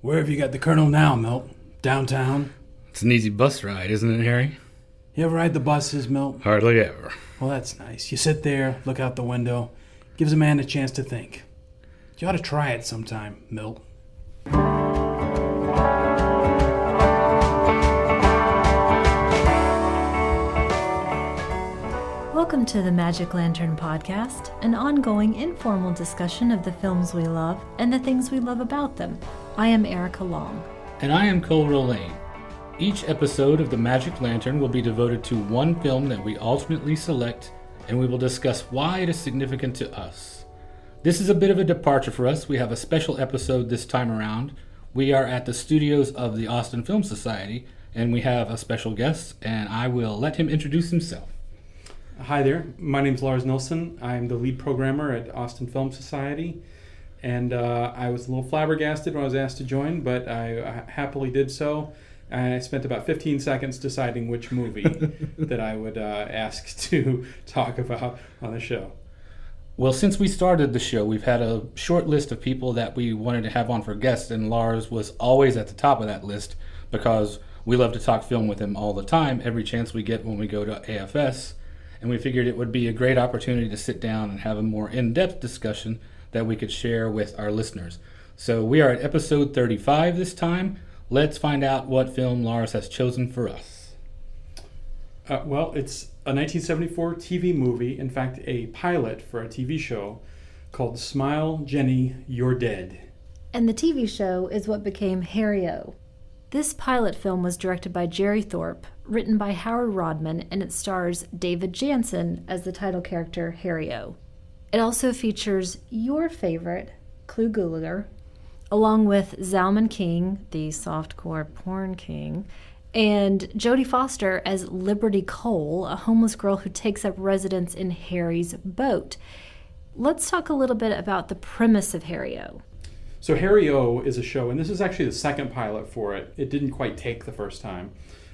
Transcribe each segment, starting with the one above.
Where have you got the Colonel now, Milt? Downtown? It's an easy bus ride, isn't it, Harry? You ever ride the buses, Milt? Hardly ever. Well, that's nice. You sit there, look out the window. Gives a man a chance to think. You ought to try it sometime, Milt. Welcome to the Magic Lantern Podcast, an ongoing informal discussion of the films we love and the things we love about them. I am Erica Long. And I am Cole Rolane. Each episode of the Magic Lantern will be devoted to one film that we alternately select, and we will discuss why it is significant to us. This is a bit of a departure for us. We have a special episode this time around. We are at the studios of the Austin Film Society, and we have a special guest, and I will let him introduce himself. Hi there, my name's Lars Nilsson. I'm the lead programmer at Austin Film Society, and I was a little flabbergasted when I was asked to join, but I happily did so. And I spent about 15 seconds deciding which movie that I would ask to talk about on the show. Well, since we started the show, we've had a short list of people that we wanted to have on for guests, and Lars was always at the top of that list because we love to talk film with him all the time, every chance we get when we go to AFS. And we figured it would be a great opportunity to sit down and have a more in-depth discussion that we could share with our listeners. So we are at episode 35 this time. Let's find out what film Lars has chosen for us. Well, it's a 1974 TV movie, in fact, a pilot for a TV show called Smile, Jenny, You're Dead. And the TV show is what became Harry-O. This pilot film was directed by Jerry Thorpe, written by Howard Rodman, and it stars David Jansen as the title character Harry-O. It also features your favorite, Clu Gulager, along with Zalman King, the softcore porn king, and Jodie Foster as Liberty Cole, a homeless girl who takes up residence in Harry's boat. Let's talk a little bit about the premise of Harry-O. So Harry-O is a show, and this is actually the second pilot for it. It didn't quite take the first time.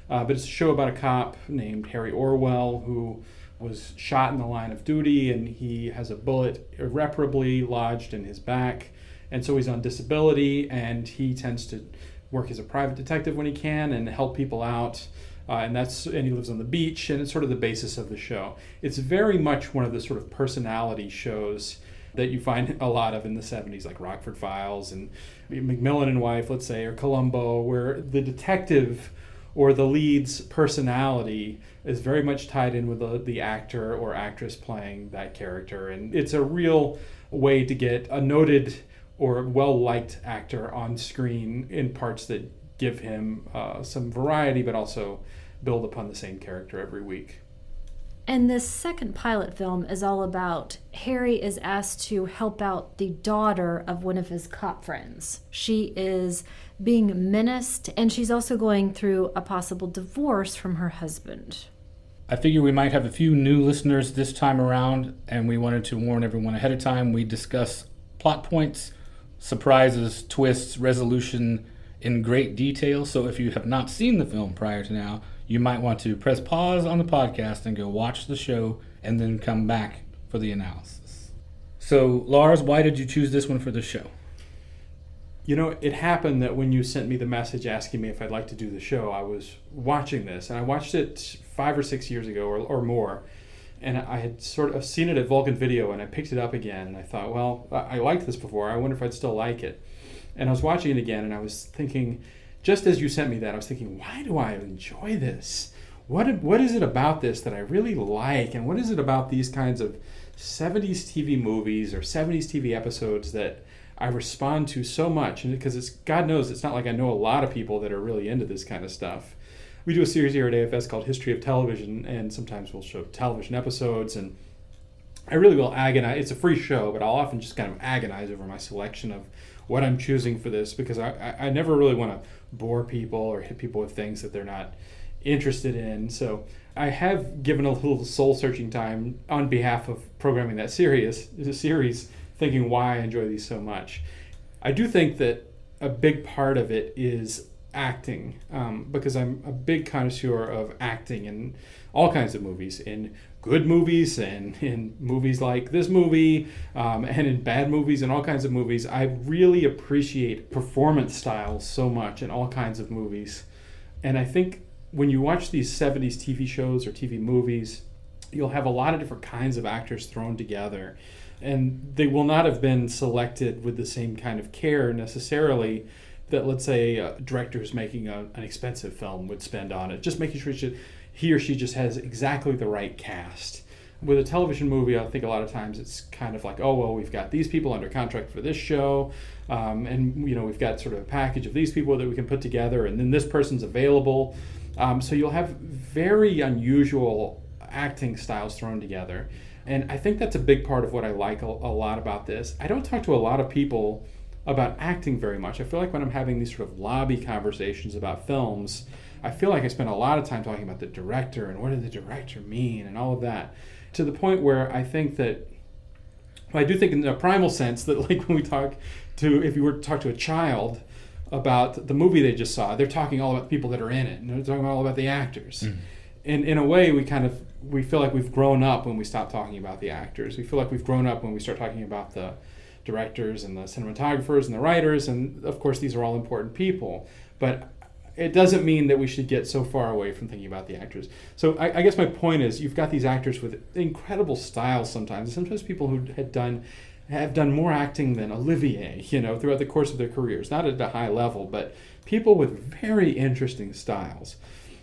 But it's a show about a cop named Harry Orwell who was shot in the line of duty, and he has a bullet irreparably lodged in his back. And so he's on disability, and he tends to work as a private detective when he can and help people out. And he lives on the beach, and it's sort of the basis of the show. It's very much one of the sort of personality shows that you find a lot of in the 70s, like Rockford Files and Macmillan and Wife, let's say, or Columbo, where the detective or the lead's personality is very much tied in with the actor or actress playing that character. And it's a real way to get a noted or well-liked actor on screen in parts that give him some variety, but also build upon the same character every week. And this second pilot film is all about Harry is asked to help out the daughter of one of his cop friends. She is being menaced, and she's also going through a possible divorce from her husband. I figure we might have a few new listeners this time around, and we wanted to warn everyone ahead of time. We discuss plot points, surprises, twists, resolution in great detail. So if you have not seen the film prior to now, you might want to press pause on the podcast and go watch the show and then come back for the analysis. So, Lars, why did you choose this one for the show? You know, it happened that when you sent me the message asking me if I'd like to do the show, I was watching this, and I watched it 5 or 6 years ago or more, and I had sort of seen it at Vulcan Video, and I picked it up again, and I thought, well, I liked this before, I wonder if I'd still like it. And I was watching it again, and I was thinking, just as you sent me that, I was thinking, why do I enjoy this? What is it about this that I really like? And what is it about these kinds of 70s TV movies or 70s TV episodes that I respond to so much? And because God knows, it's not like I know a lot of people that are really into this kind of stuff. We do a series here at AFS called History of Television, and sometimes we'll show television episodes, and I really will agonize. It's a free show, but I'll often just kind of agonize over my selection of what I'm choosing for this, because I never really want to bore people or hit people with things that they're not interested in. So I have given a little soul-searching time on behalf of programming that series, thinking why I enjoy these so much. I do think that a big part of it is acting, because I'm a big connoisseur of acting in all kinds of movies, in good movies and in movies like this movie, and in bad movies and all kinds of movies. I really appreciate performance styles so much in all kinds of movies. And I think when you watch these 70s TV shows or TV movies, you'll have a lot of different kinds of actors thrown together. And they will not have been selected with the same kind of care necessarily that, let's say, a director who's making an expensive film would spend on it, just making sure he or she just has exactly the right cast. With a television movie, I think a lot of times it's kind of like, oh, well, we've got these people under contract for this show, and we've got sort of a package of these people that we can put together, and then this person's available. So you'll have very unusual acting styles thrown together. And I think that's a big part of what I like a lot about this. I don't talk to a lot of people about acting very much. I feel like when I'm having these sort of lobby conversations about films, I feel like I spend a lot of time talking about the director and what did the director mean and all of that, to the point where I think that, well, I do think in a primal sense that, like, when we talk to, if you were to talk to a child about the movie they just saw, they're talking all about the people that are in it, and they're talking all about the actors. Mm. And in a way, we feel like we've grown up when we stop talking about the actors. We feel like we've grown up when we start talking about the directors and the cinematographers and the writers, and of course these are all important people. But it doesn't mean that we should get so far away from thinking about the actors. So I guess my point is, you've got these actors with incredible styles sometimes. Sometimes people who have done more acting than Olivier, throughout the course of their careers. Not at a high level, but people with very interesting styles.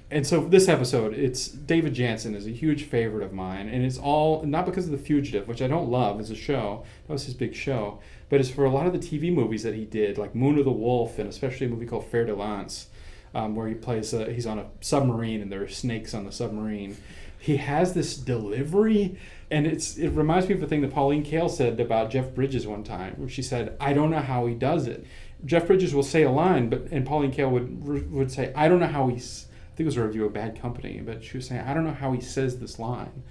And so this episode, it's David Janssen is a huge favorite of mine, and it's all not because of The Fugitive, which I don't love as a show. That was his big show, but it's for a lot of the TV movies that he did, like Moon of the Wolf, and especially a movie called Fer de Lance, where he plays he's on a submarine and there are snakes on the submarine. He has this delivery, and it reminds me of a thing that Pauline Kael said about Jeff Bridges one time, where she said, "I don't know how he does it." Jeff Bridges will say a line, and Pauline Kael would say, "I don't know how he's." I think it was a review of Bad Company, but she was saying, I don't know how he says this line.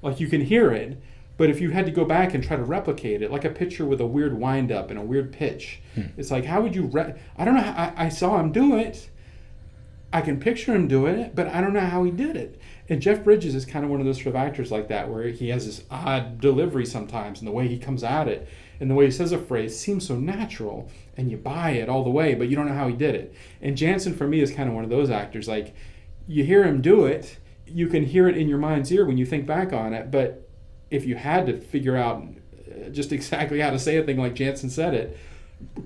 Like, you can hear it, but if you had to go back and try to replicate it, like a picture with a weird wind-up and a weird pitch, it's like, how would you... I don't know how... I saw him do it. I can picture him doing it, but I don't know how he did it. And Jeff Bridges is kind of one of those sort of actors like that, where he has this odd delivery sometimes, and the way he comes at it, and the way he says a phrase seems so natural, and you buy it all the way, but you don't know how he did it. And Janssen, for me, is kind of one of those actors. Like, you hear him do it, you can hear it in your mind's ear when you think back on it, but if you had to figure out just exactly how to say a thing like Janssen said it,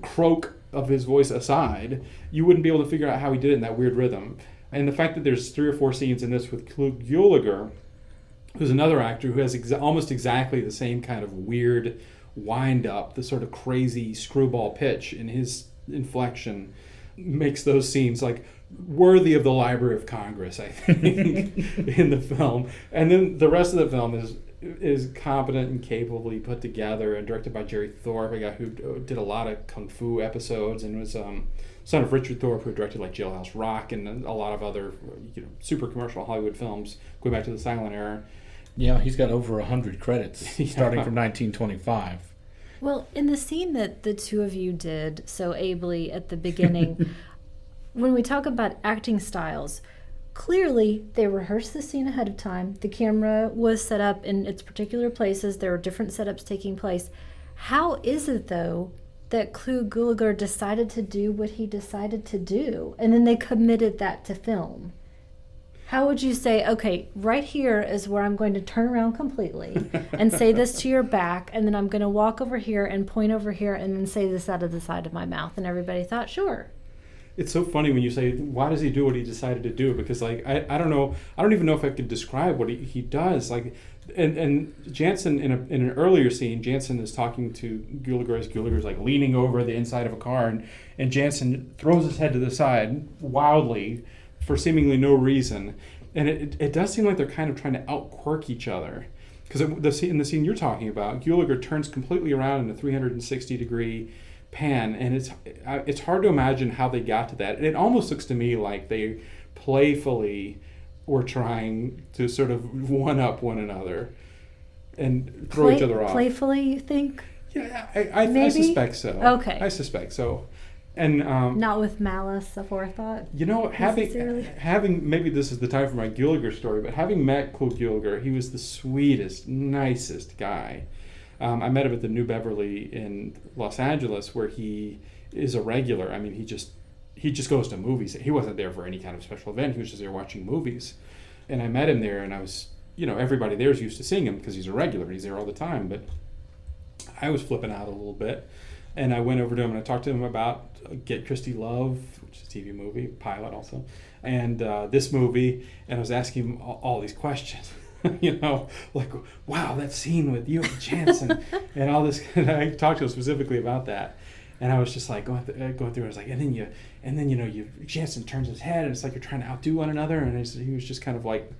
croak of his voice aside, you wouldn't be able to figure out how he did it in that weird rhythm. And the fact that there's 3 or 4 scenes in this with Klug Gulliger, who's another actor who has almost exactly the same kind of weird wind up, the sort of crazy screwball pitch in his inflection, makes those scenes like worthy of the Library of Congress, I think, in the film. And then the rest of the film is competent and capably put together and directed by Jerry Thorpe, a guy who did a lot of kung fu episodes and was son of Richard Thorpe, who directed like Jailhouse Rock and a lot of other super commercial Hollywood films going back to the silent era. Yeah, he's got over 100 credits starting from 1925. Well, in the scene that the two of you did so ably at the beginning, when we talk about acting styles, clearly they rehearsed the scene ahead of time. The camera was set up in its particular places. There were different setups taking place. How is it, though, that Klug Gulliger decided to do what he decided to do, and then they committed that to film? How would you say, okay, right here is where I'm going to turn around completely and say this to your back, and then I'm going to walk over here and point over here and then say this out of the side of my mouth? And everybody thought, sure. It's so funny when you say, why does he do what he decided to do? Because, like, I don't know. I don't even know if I could describe what he does. Like, and Janssen, in an earlier scene, Janssen is talking to Gulliger as Gulliger's, like, leaning over the inside of a car, and Janssen throws his head to the side wildly for seemingly no reason. And it does seem like they're kind of trying to out-quirk each other. Because in the scene you're talking about, Gulliger turns completely around in a 360-degree pan, and it's hard to imagine how they got to that. And it almost looks to me like they playfully were trying to sort of one-up one another and throw each other off. Playfully, you think? Yeah, I suspect so. Okay. I suspect so. And Not with malice aforethought. having maybe this is the time for my Gilliger story, but having met Cole Gilliger, he was the sweetest, nicest guy. I met him at the New Beverly in Los Angeles, where he is a regular. I mean, he just goes to movies. He wasn't there for any kind of special event. He was just there watching movies. And I met him there, and I was, everybody there is used to seeing him because he's a regular. He's there all the time. But I was flipping out a little bit. And I went over to him and I talked to him about Get Christy Love, which is a TV movie, pilot also, and this movie. And I was asking him all these questions, like, wow, that scene with you and Jansen and all this. And I talked to him specifically about that. And I was just like going through. I was like, and then Jansen turns his head, and it's like you're trying to outdo one another. And he was just kind of like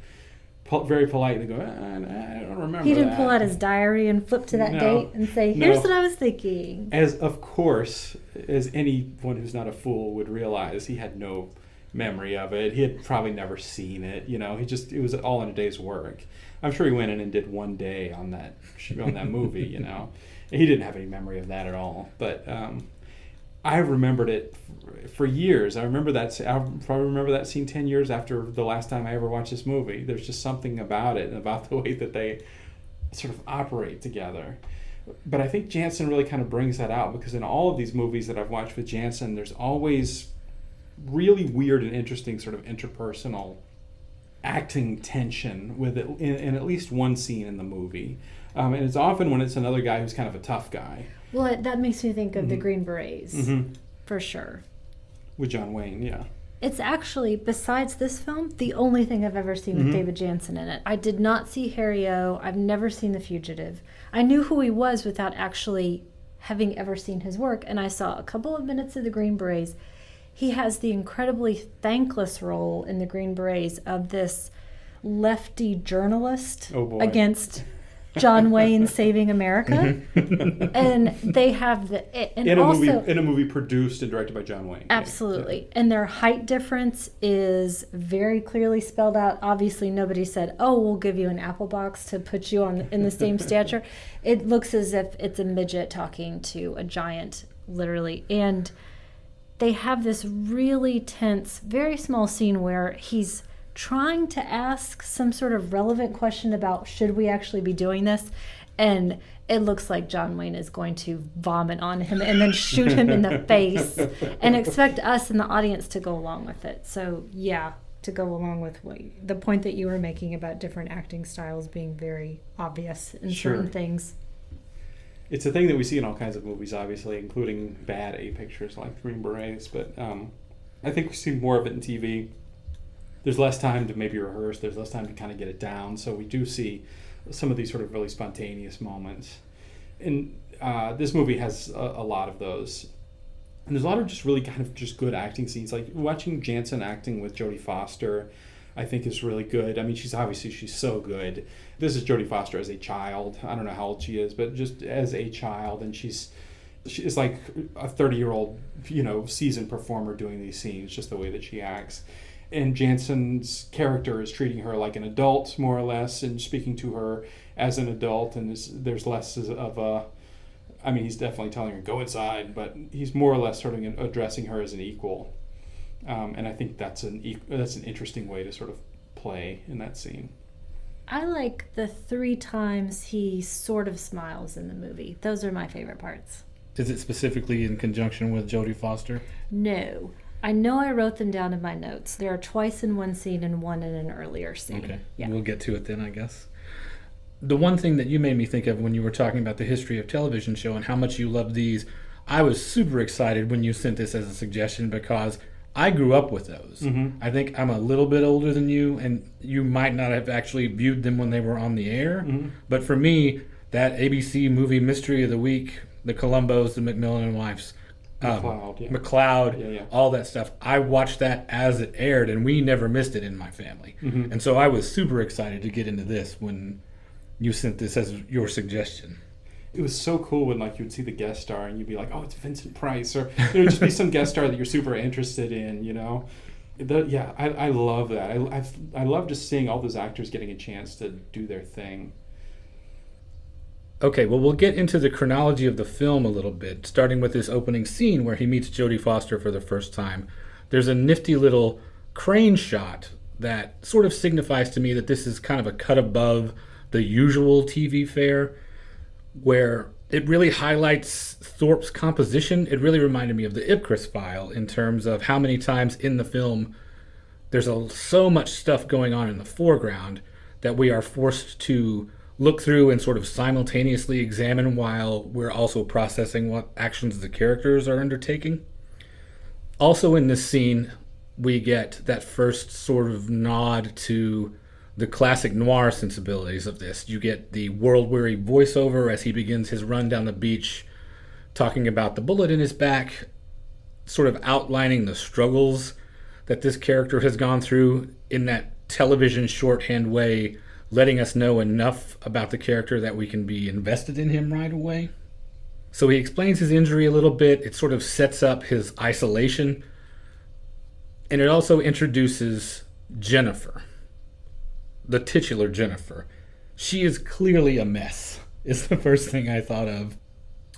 very politely go, I don't remember. He didn't that. pull out his diary and flip to that date and say, here's what I was thinking. As anyone who's not a fool would realize, he had no memory of it. He had probably never seen it. It was all in a day's work. I'm sure he went in and did one day on that movie. He didn't have any memory of that at all. But I remembered it for years. I probably remember that scene 10 years after the last time I ever watched this movie. There's just something about it and about the way that they sort of operate together. But I think Jansen really kind of brings that out, because in all of these movies that I've watched with Jansen, there's always really weird and interesting sort of interpersonal acting tension with it in at least one scene in the movie. And it's often when it's another guy who's kind of a tough guy. Well, that makes me think of the Green Berets, for sure. With John Wayne, yeah. It's actually, besides this film, the only thing I've ever seen with David Jansen in it. I did not see Harry O. I've never seen The Fugitive. I knew who he was without actually having ever seen his work, and I saw a couple of minutes of the Green Berets. He has the incredibly thankless role in the Green Berets of this lefty journalist against John Wayne saving America. And they have in a movie produced and directed by John Wayne. Absolutely. Yeah. And their height difference is very clearly spelled out. Obviously nobody said, we'll give you an apple box to put you in the same stature. It looks as if it's a midget talking to a giant, literally. And they have this really tense, very small scene where he's trying to ask some sort of relevant question about should we actually be doing this, and it looks like John Wayne is going to vomit on him and then shoot him in the face and expect us in the audience to go along with it. So to go along with the point that you were making about different acting styles being very obvious in certain things. It's a thing that we see in all kinds of movies, obviously, including bad A pictures like Green Berets, but I think we see more of it in TV. There's less time to maybe rehearse. There's less time to kind of get it down. So we do see some of these sort of really spontaneous moments. And this movie has a lot of those. And there's a lot of just really kind of just good acting scenes. Like watching Jansen acting with Jodie Foster, I think is really good. I mean, she's so good. This is Jodie Foster as a child. I don't know how old she is, but just as a child. And she's like a 30-year-old, seasoned performer doing these scenes, just the way that she acts. And Jansen's character is treating her like an adult, more or less, and speaking to her as an adult. And there's less of a... I mean, he's definitely telling her, go inside, but he's more or less sort of addressing her as an equal. And I think that's an interesting way to sort of play in that scene. I like the 3 times he sort of smiles in the movie. Those are my favorite parts. Is it specifically in conjunction with Jodie Foster? No. I know I wrote them down in my notes. There are twice in one scene and one in an earlier scene. Okay. Yeah. We'll get to it then, I guess. The one thing that you made me think of when you were talking about the history of television show and how much you love these, I was super excited when you sent this as a suggestion because I grew up with those. I think I'm a little bit older than you, and you might not have actually viewed them when they were on the air. But for me, that ABC movie Mystery of the Week, the Columbos, the McMillan Wives, McLeod, all that stuff. I watched that as it aired, and we never missed it in my family. And so I was super excited to get into this when you sent this as your suggestion. It was so cool when you'd see the guest star and you'd be like, oh, it's Vincent Price, or it would just be some guest star that you're super interested in, I love that. I love just seeing all those actors getting a chance to do their thing. Okay, well, we'll get into the chronology of the film a little bit, starting with this opening scene where he meets Jodie Foster for the first time. There's a nifty little crane shot that sort of signifies to me that this is kind of a cut above the usual TV fare, where it really highlights Thorpe's composition. It really reminded me of the Ipcris file in terms of how many times in the film there's so much stuff going on in the foreground that we are forced to look through and sort of simultaneously examine while we're also processing what actions the characters are undertaking. Also in this scene, we get that first sort of nod to the classic noir sensibilities of this. You get the world-weary voiceover as he begins his run down the beach, talking about the bullet in his back, sort of outlining the struggles that this character has gone through in that television shorthand way, letting us know enough about the character that we can be invested in him right away. So he explains his injury a little bit. It sort of sets up his isolation. And it also introduces Jennifer, the titular Jennifer. She is clearly a mess, is the first thing I thought of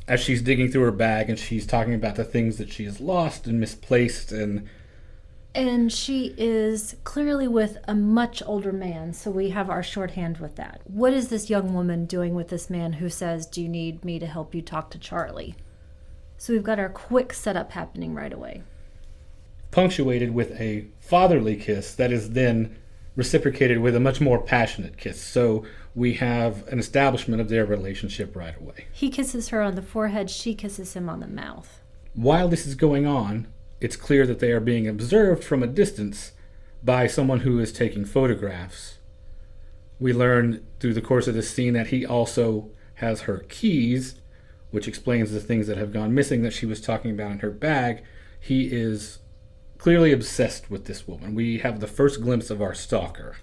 as she's digging through her bag and she's talking about the things that she has lost and misplaced. And she is clearly with a much older man, so we have our shorthand with that. What is this young woman doing with this man who says, "Do you need me to help you talk to Charlie?" So we've got our quick setup happening right away. Punctuated with a fatherly kiss that is then reciprocated with a much more passionate kiss. So we have an establishment of their relationship right away. He kisses her on the forehead, she kisses him on the mouth. While this is going on, it's clear that they are being observed from a distance by someone who is taking photographs. We learn through the course of this scene that he also has her keys, which explains the things that have gone missing that she was talking about in her bag. He is clearly obsessed with this woman. We have the first glimpse of our stalker.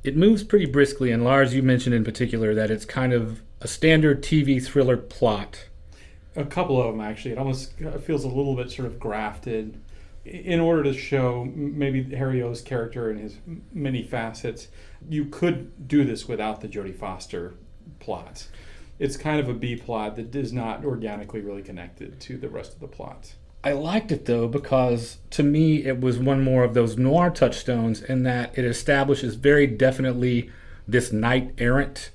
It moves pretty briskly, and Lars, you mentioned in particular that it's kind of a standard TV thriller plot. A couple of them, actually. It almost feels a little bit sort of grafted in order to show maybe Harry O's character and his many facets. You could do this without the Jodie Foster plot. It's kind of a B plot that is not organically really connected to the rest of the plot. I liked it, though, because to me it was one more of those noir touchstones in that it establishes very definitely this knight-errant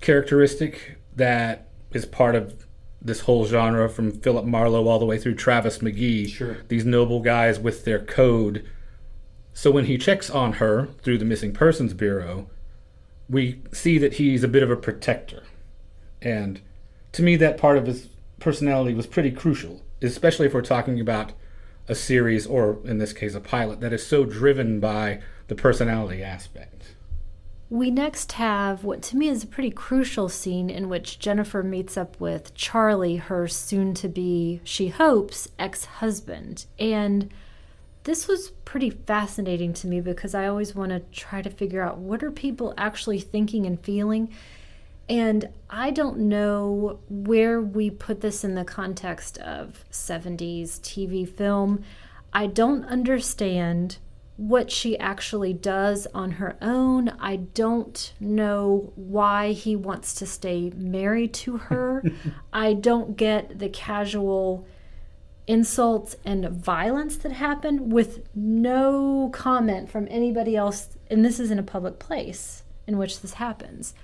characteristic that is part of this whole genre from Philip Marlowe all the way through Travis McGee. Sure. These noble guys with their code. So when he checks on her through the Missing Persons Bureau, we see that he's a bit of a protector. And to me, that part of his personality was pretty crucial, especially if we're talking about a series, or in this case, a pilot, that is so driven by the personality aspect. We next have what to me is a pretty crucial scene in which Jennifer meets up with Charlie, her soon-to-be, she hopes, ex-husband. And this was pretty fascinating to me because I always want to try to figure out what are people actually thinking and feeling. And I don't know where we put this in the context of 70s TV film. I don't understand what she actually does on her own. I don't know why he wants to stay married to her. I don't get the casual insults and violence that happen with no comment from anybody else. And this is in a public place in which this happens.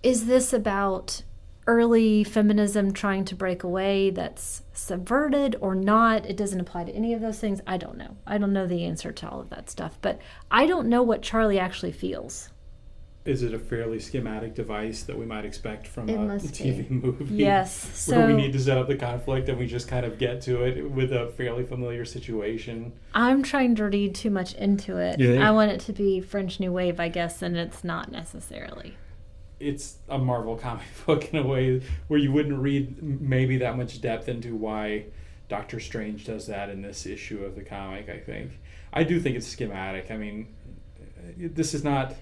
Is this about early feminism trying to break away that's subverted or not? It doesn't apply to any of those things. I don't know. I don't know the answer to all of that stuff. But I don't know what Charlie actually feels. Is it a fairly schematic device that we might expect from It a must TV be. movie? Yes. Where we So need to set up the conflict and we just kind of get to it with a fairly familiar situation. I'm trying to read too much into it. You think? I want it to be French New Wave, I guess, and it's not necessarily. It's a Marvel comic book in a way where you wouldn't read maybe that much depth into why Doctor Strange does that in this issue of the comic, I think. I do think it's schematic. I mean, this is not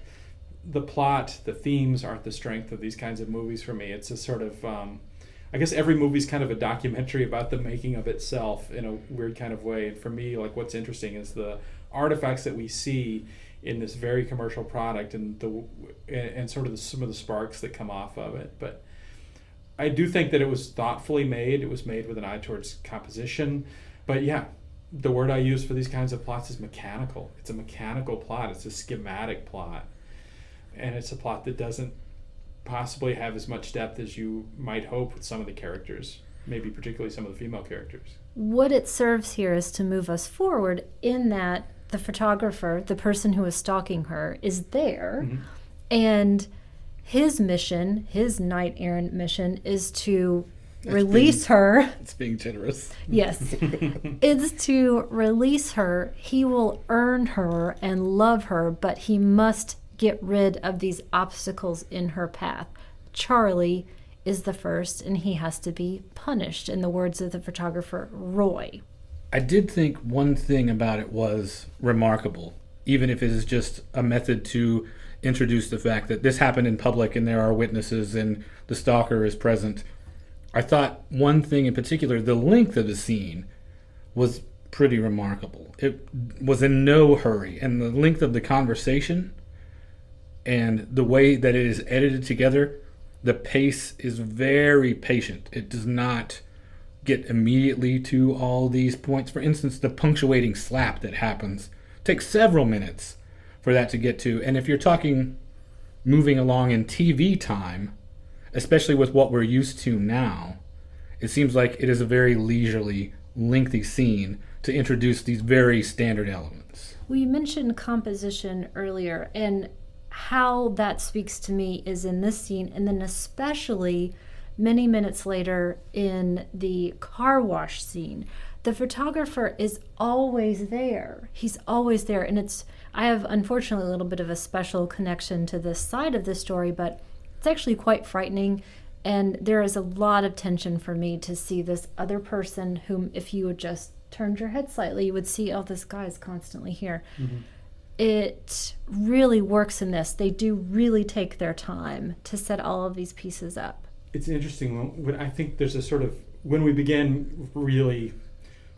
the plot, the themes aren't the strength of these kinds of movies for me. It's a sort of, I guess every movie's kind of a documentary about the making of itself in a weird kind of way. And for me, like, what's interesting is the artifacts that we see in this very commercial product and sort of some of the sparks that come off of it. But I do think that it was thoughtfully made. It was made with an eye towards composition. But yeah, the word I use for these kinds of plots is mechanical. It's a mechanical plot. It's a schematic plot. And it's a plot that doesn't possibly have as much depth as you might hope with some of the characters, maybe particularly some of the female characters. What it serves here is to move us forward in that the photographer, the person who is stalking her, is there. Mm-hmm. And his mission, his knight errant mission, is to release her. It's being generous. Yes. Is to release her. He will earn her and love her, but he must get rid of these obstacles in her path. Charlie is the first, and he has to be punished, in the words of the photographer, Roy. I did think one thing about it was remarkable, even if it is just a method to introduce the fact that this happened in public and there are witnesses and the stalker is present. I thought one thing in particular, the length of the scene was pretty remarkable. It was in no hurry, and the length of the conversation and the way that it is edited together, the pace is very patient. It does not get immediately to all these points. For instance, the punctuating slap that happens takes several minutes for that to get to. And if you're talking moving along in TV time, especially with what we're used to now, it seems like it is a very leisurely, lengthy scene to introduce these very standard elements. Well, you mentioned composition earlier, and how that speaks to me is in this scene, and then especially many minutes later in the car wash scene. The photographer is always there. He's always there, and I have unfortunately a little bit of a special connection to this side of the story, but it's actually quite frightening, and there is a lot of tension for me to see this other person whom, if you would just turned your head slightly, you would see, oh, this guy is constantly here. Mm-hmm. It really works in this. They do really take their time to set all of these pieces up. It's interesting. When I think there's a sort of, when we begin really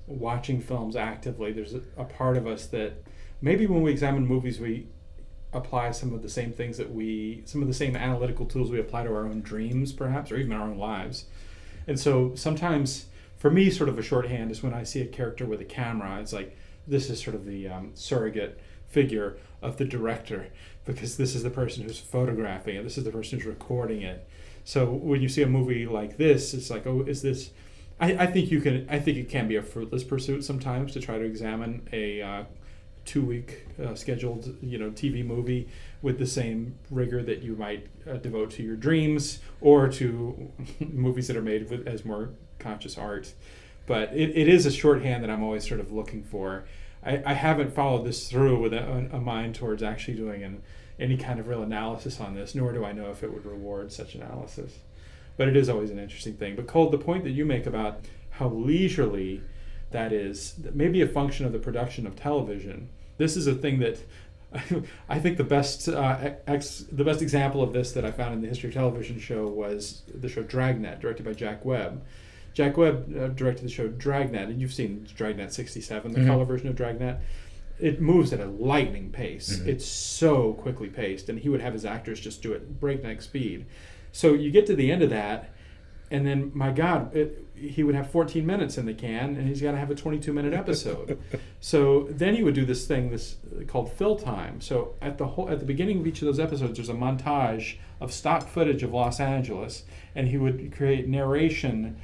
watching films actively, there's a part of us that maybe when we examine movies, we apply some of the same things some of the same analytical tools we apply to our own dreams, perhaps, or even our own lives. And so sometimes, for me, sort of a shorthand is when I see a character with a camera, it's like, this is sort of the surrogate figure of the director, because this is the person who's photographing it, this is the person who's recording it. So when you see a movie like this, it's like, oh, is this? I think it can be a fruitless pursuit sometimes to try to examine a 2-week scheduled TV movie with the same rigor that you might devote to your dreams or to movies that are made as more conscious art. But it is a shorthand that I'm always sort of looking for. I haven't followed this through with a mind towards actually doing any kind of real analysis on this, nor do I know if it would reward such analysis. But it is always an interesting thing. But Cole, the point that you make about how leisurely that is, that may be a function of the production of television. This is a thing that I think the best example of this that I found in the history of television show was the show Dragnet, directed by Jack Webb. Jack Webb directed the show Dragnet, and you've seen Dragnet 67, the color version of Dragnet. It moves at a lightning pace. Mm-hmm. It's so quickly paced, and he would have his actors just do it breakneck speed. So you get to the end of that, and then, my God, he would have 14 minutes in the can, and he's got to have a 22-minute episode. So then he would do this thing called fill time. So at the beginning of each of those episodes, there's a montage of stock footage of Los Angeles, and he would create narration.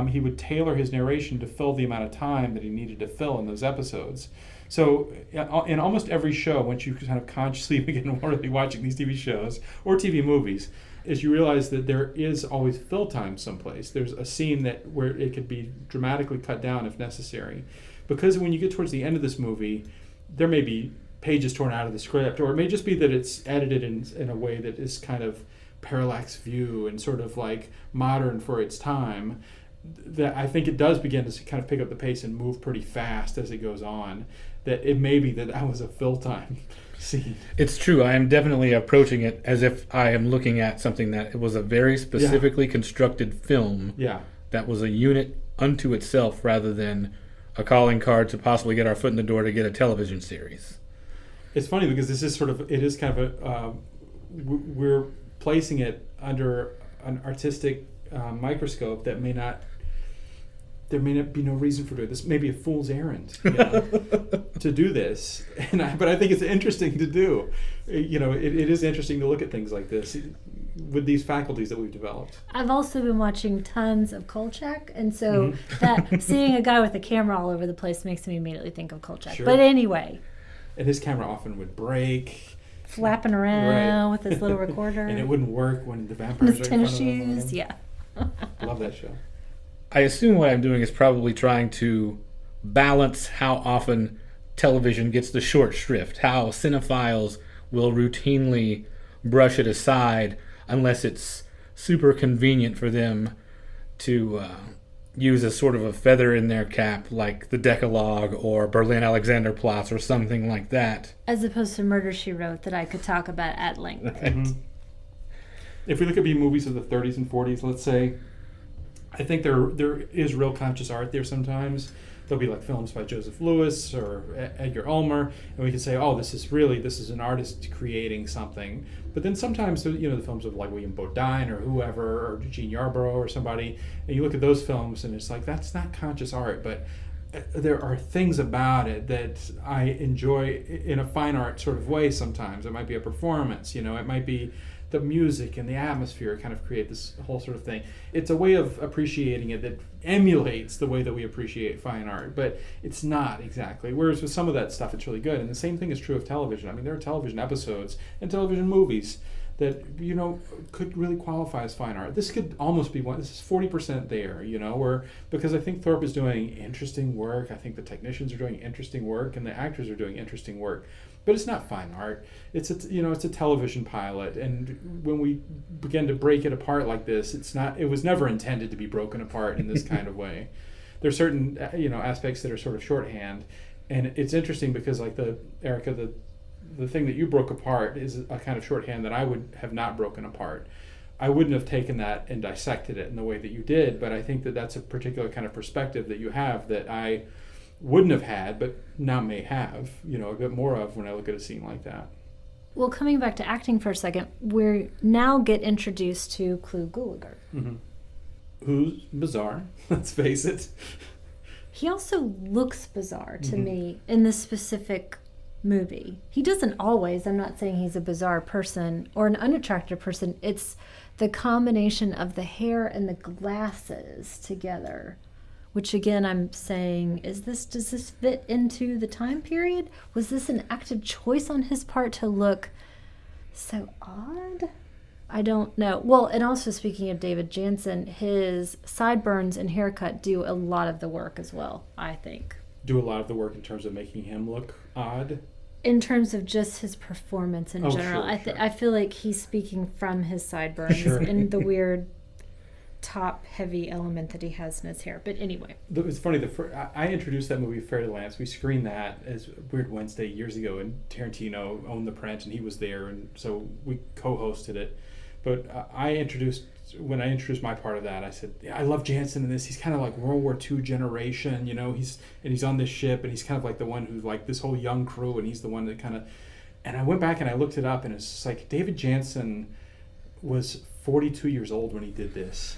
He would tailor his narration to fill the amount of time that he needed to fill in those episodes. So in almost every show, once you kind of consciously begin really watching these TV shows or TV movies, is you realize that there is always fill time someplace. There's a scene where it could be dramatically cut down if necessary. Because when you get towards the end of this movie, there may be pages torn out of the script, or it may just be that it's edited in a way that is kind of parallax view and sort of like modern for its time. That I think it does begin to kind of pick up the pace and move pretty fast as it goes on. That it may be that was a fill time scene. It's true. I am definitely approaching it as if I am looking at something that it was a very specifically constructed film. Yeah. That was a unit unto itself rather than a calling card to possibly get our foot in the door to get a television series. It's funny because it is kind of we're placing it under an artistic microscope that there may not be no reason for doing this. Maybe a fool's errand, you know, to do this. But I think it's interesting to do. You know, it is interesting to look at things like this with these faculties that we've developed. I've also been watching tons of Kolchak, and so that seeing a guy with a camera all over the place makes me immediately think of Kolchak. Sure. But anyway. And his camera often would break. Flapping around with his little recorder. And it wouldn't work when the vampires his are in tennis front of him. shoes, yeah. Love that show. I assume what I'm doing is probably trying to balance how often television gets the short shrift, how cinephiles will routinely brush it aside unless it's super convenient for them to use as sort of a feather in their cap, like the Decalogue or Berlin Alexanderplatz or something like that. As opposed to Murder, She Wrote, that I could talk about at length. Mm-hmm. If we look at B movies of the 30s and 40s, let's say, I think there is real conscious art there sometimes. There'll be like films by Joseph Lewis or Edgar Ulmer, and we can say, oh, this is an artist creating something. But then sometimes, you know, the films of like William Bodine or whoever, or Gene Yarborough or somebody, and you look at those films and it's like, that's not conscious art, but there are things about it that I enjoy in a fine art sort of way sometimes. It might be a performance, you know, it might be the music and the atmosphere kind of create this whole sort of thing. It's a way of appreciating it that emulates the way that we appreciate fine art, but it's not exactly. Whereas with some of that stuff, it's really good. And the same thing is true of television. I mean, there are television episodes and television movies that, you know, could really qualify as fine art. This could almost be one. This is 40% there, you know, where, because I think Thorpe is doing interesting work. I think the technicians are doing interesting work and the actors are doing interesting work. But it's not fine art. It's a television pilot, and when we begin to break it apart like this, it was never intended to be broken apart in this kind of way. There's certain aspects that are sort of shorthand, and it's interesting because like the thing that you broke apart is a kind of shorthand that I would have not broken apart. I wouldn't have taken that and dissected it in the way that you did, but I think that that's a particular kind of perspective that you have that I wouldn't have had, but now may have, you know, a bit more of when I look at a scene like that. Well, coming back to acting for a second, we now get introduced to Clu Gulager. Mm-hmm. Who's bizarre, let's face it. He also looks bizarre to me in this specific movie. He doesn't always. I'm not saying he's a bizarre person or an unattractive person. It's the combination of the hair and the glasses together. Which again, I'm saying, does this fit into the time period? Was this an active choice on his part to look so odd? I don't know. Well, and also speaking of David Jansen, his sideburns and haircut do a lot of the work as well, I think. Do a lot of the work in terms of making him look odd? In terms of just his performance in general. Sure. I feel like he's speaking from his sideburns and the weird top heavy element that he has in his hair. But anyway, it's funny, I introduced that movie Fairylands. We screened that as Weird Wednesday years ago, and Tarantino owned the print and he was there, and so we co-hosted it. But when I introduced my part of that, I said, yeah, I love Jansen in this. He's kind of like World War II generation, you know, he's on this ship and he's kind of like the one who's like this whole young crew, and he's the one that kind of, and I went back and I looked it up, and it's just like David Jansen was 42 years old when he did this.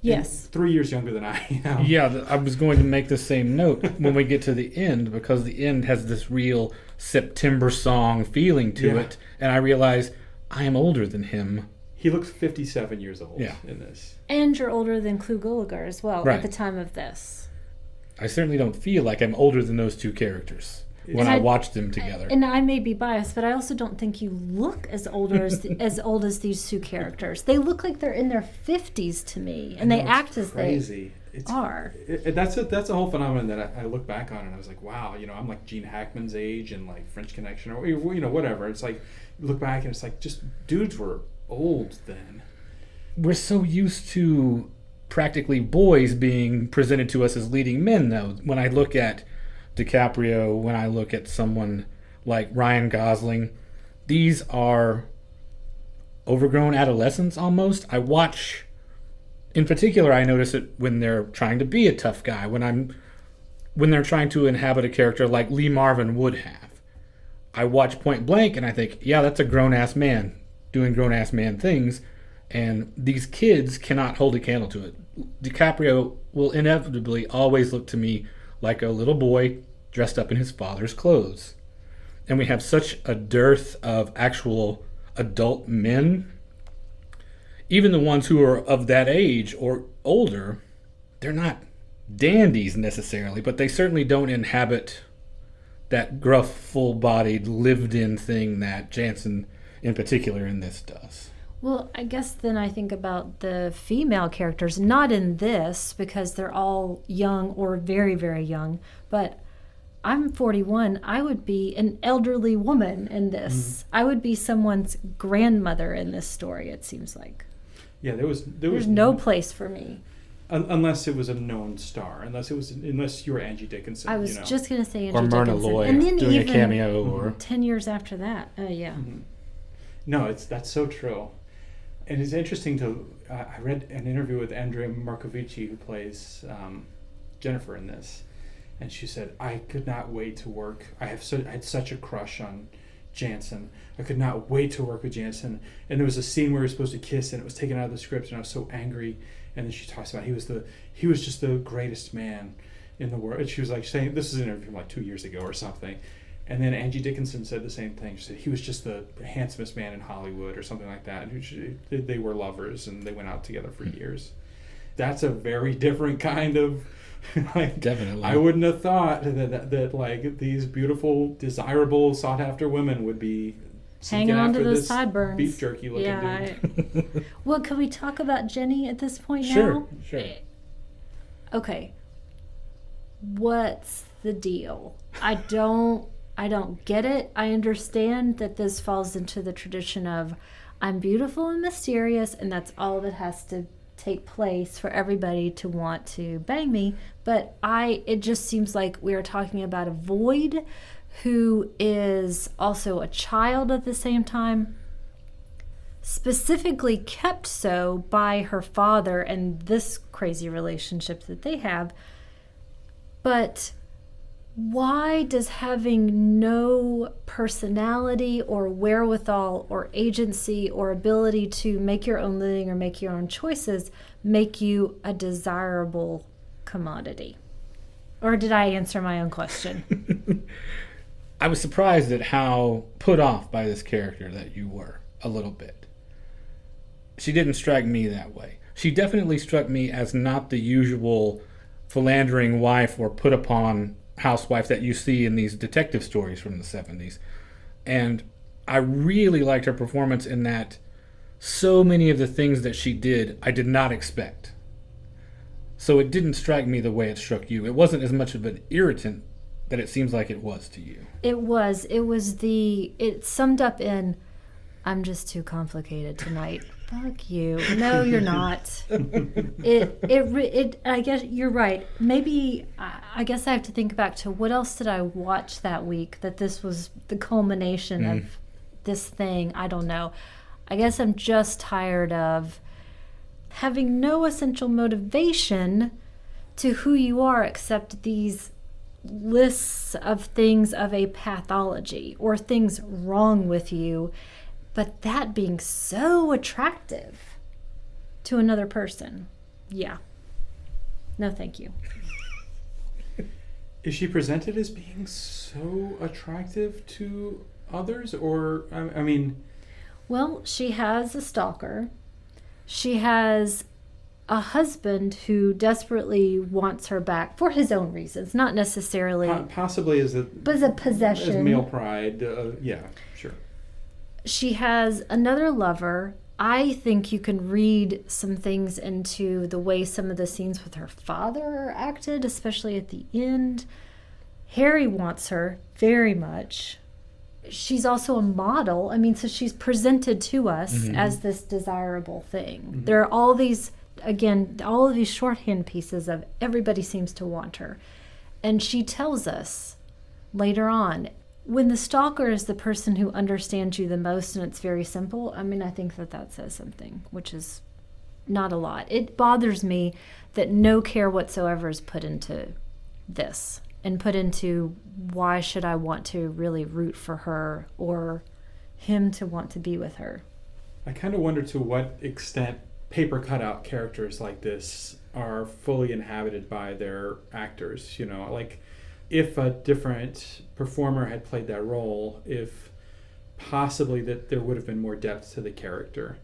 yes. 3 years younger than I am. Yeah, I was going to make the same note when we get to the end, because the end has this real September song feeling to it, and I realize I am older than him. He looks 57 years old in this. And you're older than Clu Gulager as well at the time of this. I certainly don't feel like I'm older than those two characters when I watch them together. And I may be biased, but I also don't think you look as old as these two characters. They look like they're in their 50s to me, and they act as they are. That's a whole phenomenon that I look back on, and I was like, wow, you know, I'm like Gene Hackman's age and like French Connection, or you know, whatever. It's like you look back and it's like just dudes were old then. We're so used to practically boys being presented to us as leading men, though. When I look at DiCaprio, when I look at someone like Ryan Gosling, these are overgrown adolescents almost. I watch, in particular, I notice it when they're trying to be a tough guy, when they're trying to inhabit a character like Lee Marvin would have. I watch Point Blank and I think, yeah, that's a grown-ass man doing grown-ass man things. And these kids cannot hold a candle to it. DiCaprio will inevitably always look to me like a little boy dressed up in his father's clothes. And we have such a dearth of actual adult men. Even the ones who are of that age or older, they're not dandies necessarily, but they certainly don't inhabit that gruff, full-bodied, lived-in thing that Jansen in particular in this does. Well, I guess then I think about the female characters, not in this because they're all young or very, very young, but I'm 41. I would be an elderly woman in this. I would be someone's grandmother in this story, it seems like. Yeah, there was no place for me. Unless it was a known star, unless you were Angie Dickinson. I was just going to say Angie or Myrna Dickinson. Loy And then doing even a cameo. Or 10 years after that. Yeah. Mm-hmm. No, that's so true. And it's interesting I read an interview with Andrea Markovici, who plays Jennifer in this, and she said, I could not wait to work. I had such a crush on Jansen. I could not wait to work with Jansen. And there was a scene where we were supposed to kiss, and it was taken out of the script, and I was so angry. And then she talks about he was just the greatest man in the world. And she was like saying, this is an interview from like 2 years ago or something. And then Angie Dickinson said the same thing. She said he was just the handsomest man in Hollywood or something like that. And they were lovers and they went out together for years. That's a very different kind of, like, definitely. I wouldn't have thought that like these beautiful, desirable, sought after women would be hanging on to after those this sideburns. beef jerky looking dude. Well, can we talk about Jenny at this point Sure. Okay. What's the deal? I don't get it. I understand that this falls into the tradition of I'm beautiful and mysterious, and that's all that has to take place for everybody to want to bang me. But it just seems like we are talking about a void who is also a child at the same time, specifically kept so by her father and this crazy relationship that they have. But why does having no personality or wherewithal or agency or ability to make your own living or make your own choices make you a desirable commodity? Or did I answer my own question? I was surprised at how put off by this character that you were, a little bit. She didn't strike me that way. She definitely struck me as not the usual philandering wife or put upon housewife that you see in these detective stories from the 70s. And I really liked her performance in that so many of the things that she did, I did not expect. So it didn't strike me the way it struck you. It wasn't as much of an irritant that it seems like it was to you. It summed up in, I'm just too complicated tonight. Fuck you. No, you're not. I guess you're right. Maybe, I guess I have to think back to what else did I watch that week that this was the culmination of this thing. I don't know. I guess I'm just tired of having no essential motivation to who you are except these lists of things of a pathology or things wrong with you, but that being so attractive to another person. Yeah. No, thank you. Is she presented as being so attractive to others? Or, I mean... Well, she has a stalker. She has a husband who desperately wants her back for his own reasons, not necessarily... possibly as a possession. As male pride. Yeah, sure. She has another lover. I think you can read some things into the way some of the scenes with her father are acted, especially at the end. Harry wants her very much. She's also a model. I mean, so she's presented to us as this desirable thing. There are all these, again, all of these shorthand pieces of everybody seems to want her. And she tells us later on, when the stalker is the person who understands you the most and it's very simple, I mean, I think that says something, which is not a lot. It bothers me that no care whatsoever is put into this and put into why should I want to really root for her or him to want to be with her. I kind of wonder to what extent paper cutout characters like this are fully inhabited by their actors. You know, like if a different performer had played that role, if possibly that there would have been more depth to the character.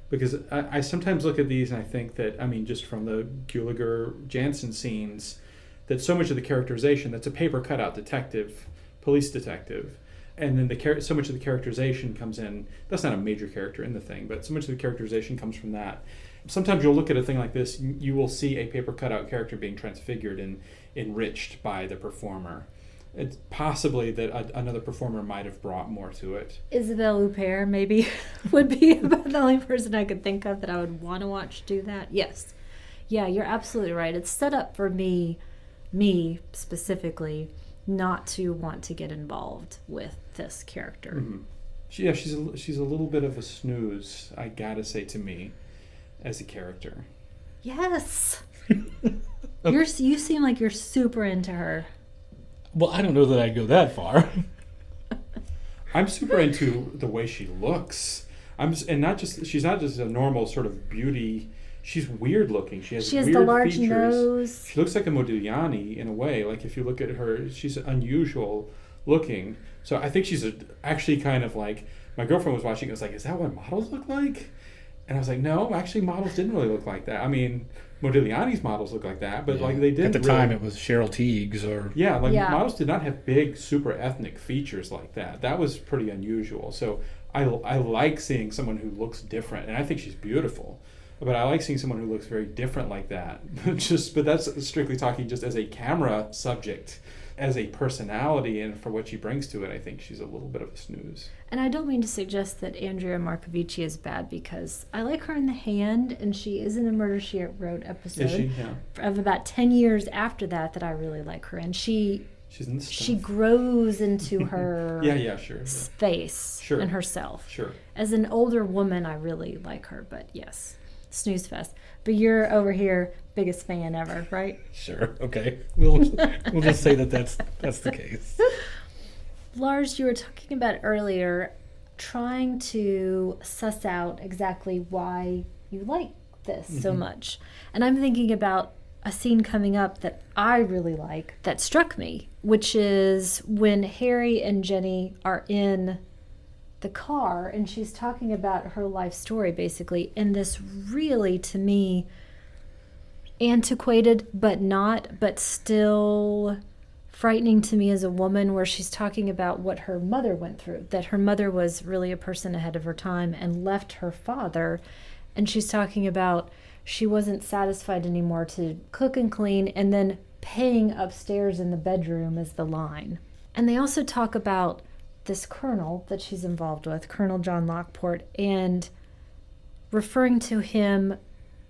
Because I sometimes look at these and I think that, I mean, just from the Gulager-Jansen scenes, that so much of the characterization, that's a paper cutout detective, police detective, and then so much of the characterization comes in, that's not a major character in the thing, but so much of the characterization comes from that. Sometimes you'll look at a thing like this, you will see a paper cutout character being transfigured and enriched by the performer. It's possibly that another performer might have brought more to it. Isabelle Huppert maybe would be about the only person I could think of that I would want to watch do that. Yes. Yeah, you're absolutely right. It's set up for me specifically, not to want to get involved with this character. Mm-hmm. She's a little bit of a snooze, I gotta say, to me, as a character. Yes. You seem like you're super into her. Well, I don't know that I'd go that far. I'm super into the way she looks. She's not just a normal sort of beauty. She's weird looking. She has weird the large features. Nose. She looks like a Modigliani in a way. Like if you look at her, she's unusual looking. So I think she's actually kind of like, my girlfriend was watching. It was like, is that what models look like? And I was like, no, actually models didn't really look like that. I mean, Modigliani's models look like that, but like they didn't. At the time, it was Cheryl Tiegs or models did not have big, super ethnic features like that. That was pretty unusual. So I like seeing someone who looks different, and I think she's beautiful. But I like seeing someone who looks very different like that. But that's strictly talking just as a camera subject. As a personality and for what she brings to it, I think she's a little bit of a snooze. And I don't mean to suggest that Andrea Markovici is bad, because I like her in The Hand, and she is in a Murder, She Wrote episode. Is she? Yeah. Of about 10 years after that I really like her. And she's in the stuff. She grows into her sure. space and herself. Sure. As an older woman, I really like her, but yes, snooze fest. But you're over here, biggest fan ever, right? Sure. Okay. We'll just say that's the case. Lars, you were talking about earlier trying to suss out exactly why you like this so much. And I'm thinking about a scene coming up that I really like that struck me, which is when Harry and Jenny are in the car and she's talking about her life story basically in this really, to me, antiquated but still frightening to me as a woman, where she's talking about what her mother went through, that her mother was really a person ahead of her time and left her father, and she's talking about she wasn't satisfied anymore to cook and clean, and then paying upstairs in the bedroom is the line. And they also talk about this colonel that she's involved with, Colonel John Lockport, and referring to him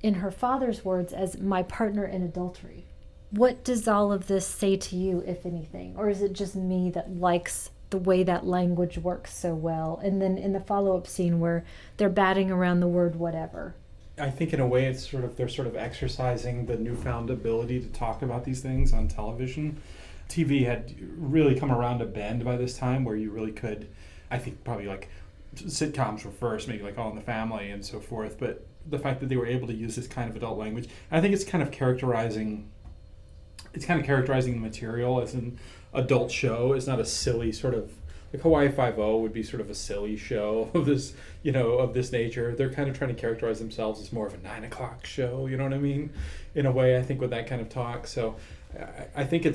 in her father's words as my partner in adultery. What does all of this say to you, if anything? Or is it just me that likes the way that language works so well? And then in the follow-up scene where they're batting around the word whatever. I think in a way they're sort of exercising the newfound ability to talk about these things on television. TV had really come around a bend by this time where you really could, I think probably like sitcoms were first, maybe like All in the Family and so forth, but the fact that they were able to use this kind of adult language, I think it's kind of characterizing the material as an adult show. It's not a silly sort of, like Hawaii Five-0 would be sort of a silly show of this, of this nature. They're kind of trying to characterize themselves as more of a 9 o'clock show, you know what I mean? In a way, I think, with that kind of talk. So I think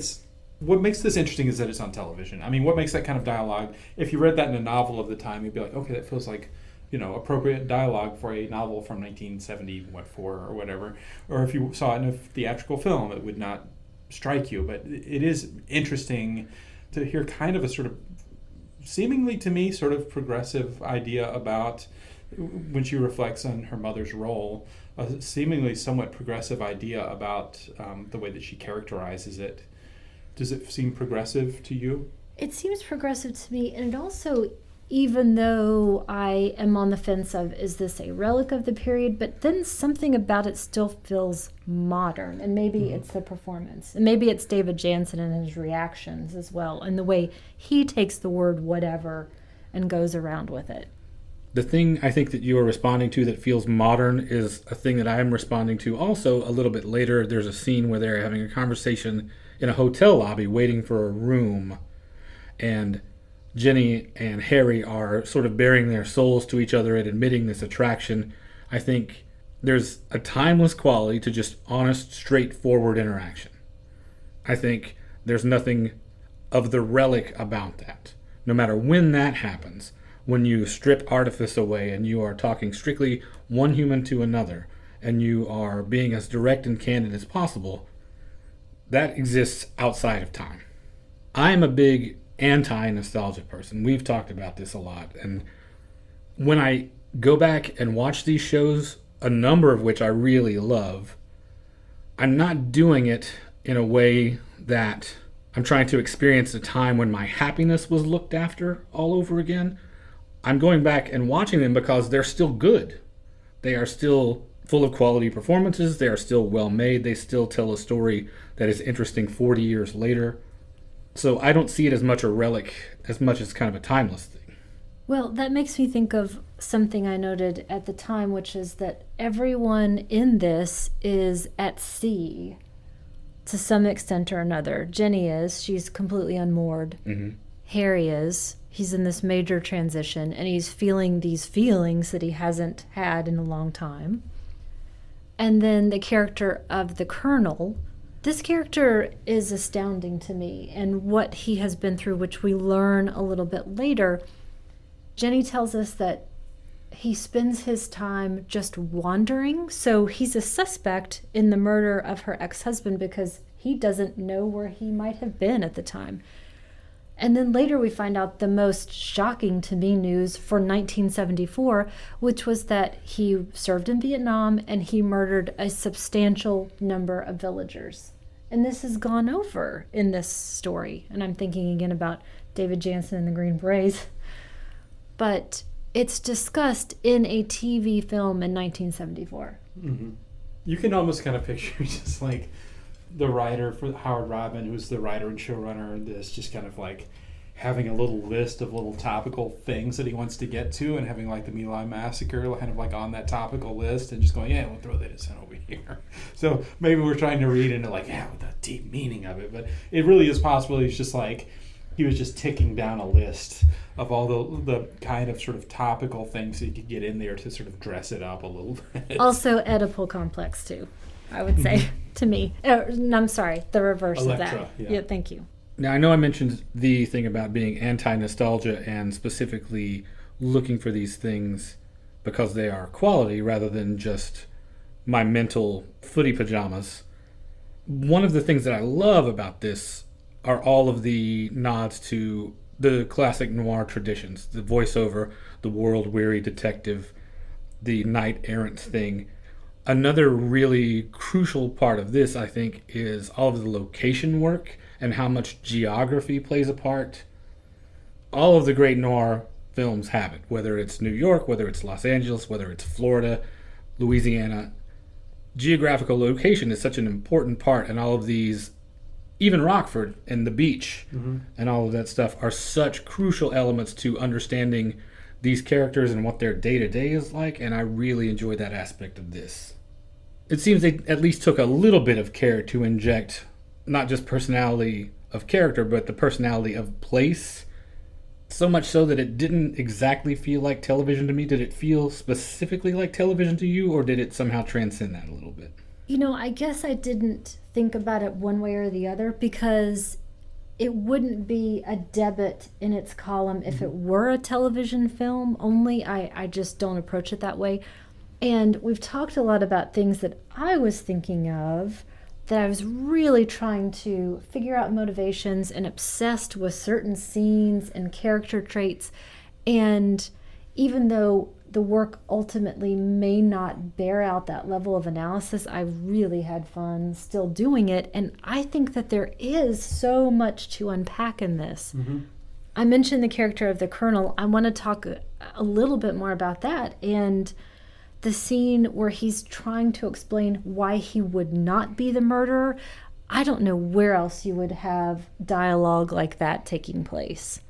what makes this interesting is that it's on television. I mean, what makes that kind of dialogue, if you read that in a novel of the time, you'd be like, okay, that feels like, appropriate dialogue for a novel from 1974 or whatever. Or if you saw it in a theatrical film, it would not strike you. But it is interesting to hear kind of a sort of, seemingly to me, sort of progressive idea about, when she reflects on her mother's role, a seemingly somewhat progressive idea about the way that she characterizes it. Does it seem progressive to you? It seems progressive to me, and it also, even though I am on the fence of, is this a relic of the period, but then something about it still feels modern, and maybe it's the performance, and maybe it's David Jansen and his reactions as well, and the way he takes the word whatever and goes around with it. The thing I think that you are responding to that feels modern is a thing that I am responding to also a little bit later. There's a scene where they're having a conversation in a hotel lobby waiting for a room, and Jenny and Harry are sort of bearing their souls to each other and admitting this attraction. I think there's a timeless quality to just honest, straightforward interaction. I think there's nothing of the relic about that. No matter when that happens, when you strip artifice away and you are talking strictly one human to another, and you are being as direct and candid as possible, that exists outside of time. I am a big anti-nostalgia person. We've talked about this a lot. And when I go back and watch these shows, a number of which I really love, I'm not doing it in a way that I'm trying to experience a time when my happiness was looked after all over again. I'm going back and watching them because they're still good. They are still full of quality performances. They are still well made. They still tell a story that is interesting 40 years later. So I don't see it as much a relic as much as kind of a timeless thing. Well, that makes me think of something I noted at the time, which is that everyone in this is at sea to some extent or another. Jenny is. She's completely unmoored. Mm-hmm. Harry is. He's in this major transition, and he's feeling these feelings that he hasn't had in a long time. And then the character of the Colonel, this character is astounding to me, and what he has been through, which we learn a little bit later. Jenny tells us that he spends his time just wandering, so he's a suspect in the murder of her ex-husband because he doesn't know where he might have been at the time. And then later we find out the most shocking to me news for 1974, which was that he served in Vietnam and he murdered a substantial number of villagers. And this has gone over in this story. And I'm thinking again about David Jansen and the Green Berets. But it's discussed in a TV film in 1974. Mm-hmm. You can almost kind of picture just like the writer for Howard Rodman, who's the writer and showrunner in this, just kind of like having a little list of little topical things that he wants to get to, and having like the My Lai massacre kind of like on that topical list, and just going, yeah, we'll throw that in over here. So maybe we're trying to read into like, yeah, with the deep meaning of it, but it really is possible he's just like, he was just ticking down a list of all the kind of sort of topical things that you could get in there to sort of dress it up a little bit. Also Oedipal complex too, I would say, to me. No, I'm sorry, the reverse Electra, of that. yeah. Thank you. Now, I know I mentioned the thing about being anti-nostalgia and specifically looking for these things because they are quality rather than just my mental footy pajamas. One of the things that I love about this are all of the nods to the classic noir traditions, the voiceover, the world-weary detective, the knight-errant thing. Another really crucial part of this, I think, is all of the location work and how much geography plays a part. All of the great noir films have it, whether it's New York, whether it's Los Angeles, whether it's Florida, Louisiana. Geographical location is such an important part, and all of these, even Rockford and the beach and all of that stuff, are such crucial elements to understanding these characters and what their day-to-day is like, and I really enjoy that aspect of this. It seems they at least took a little bit of care to inject not just personality of character, but the personality of place. So much so that it didn't exactly feel like television to me. Did it feel specifically like television to you, or did it somehow transcend that a little bit? You know, I guess I didn't think about it one way or the other because it wouldn't be a debit in its column if it were a television film only. I just don't approach it that way. And we've talked a lot about things that I was thinking of that I was really trying to figure out motivations and obsessed with certain scenes and character traits. And even though the work ultimately may not bear out that level of analysis, I really had fun still doing it. And I think that there is so much to unpack in this. I mentioned the character of the Colonel. I want to talk a little bit more about that. And the scene where he's trying to explain why he would not be the murderer, I don't know where else you would have dialogue like that taking place,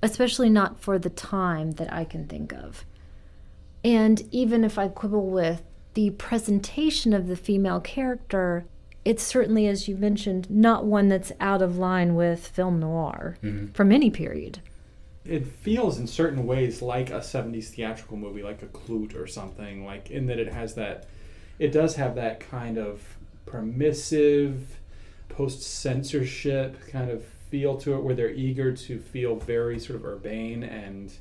especially not for the time that I can think of. And even if I quibble with the presentation of the female character, it's certainly, as you mentioned, not one that's out of line with film noir from any period. It feels in certain ways like a 70s theatrical movie, like a Clute or something, like in that it does have that kind of permissive, post-censorship kind of feel to it, where they're eager to feel very sort of urbane and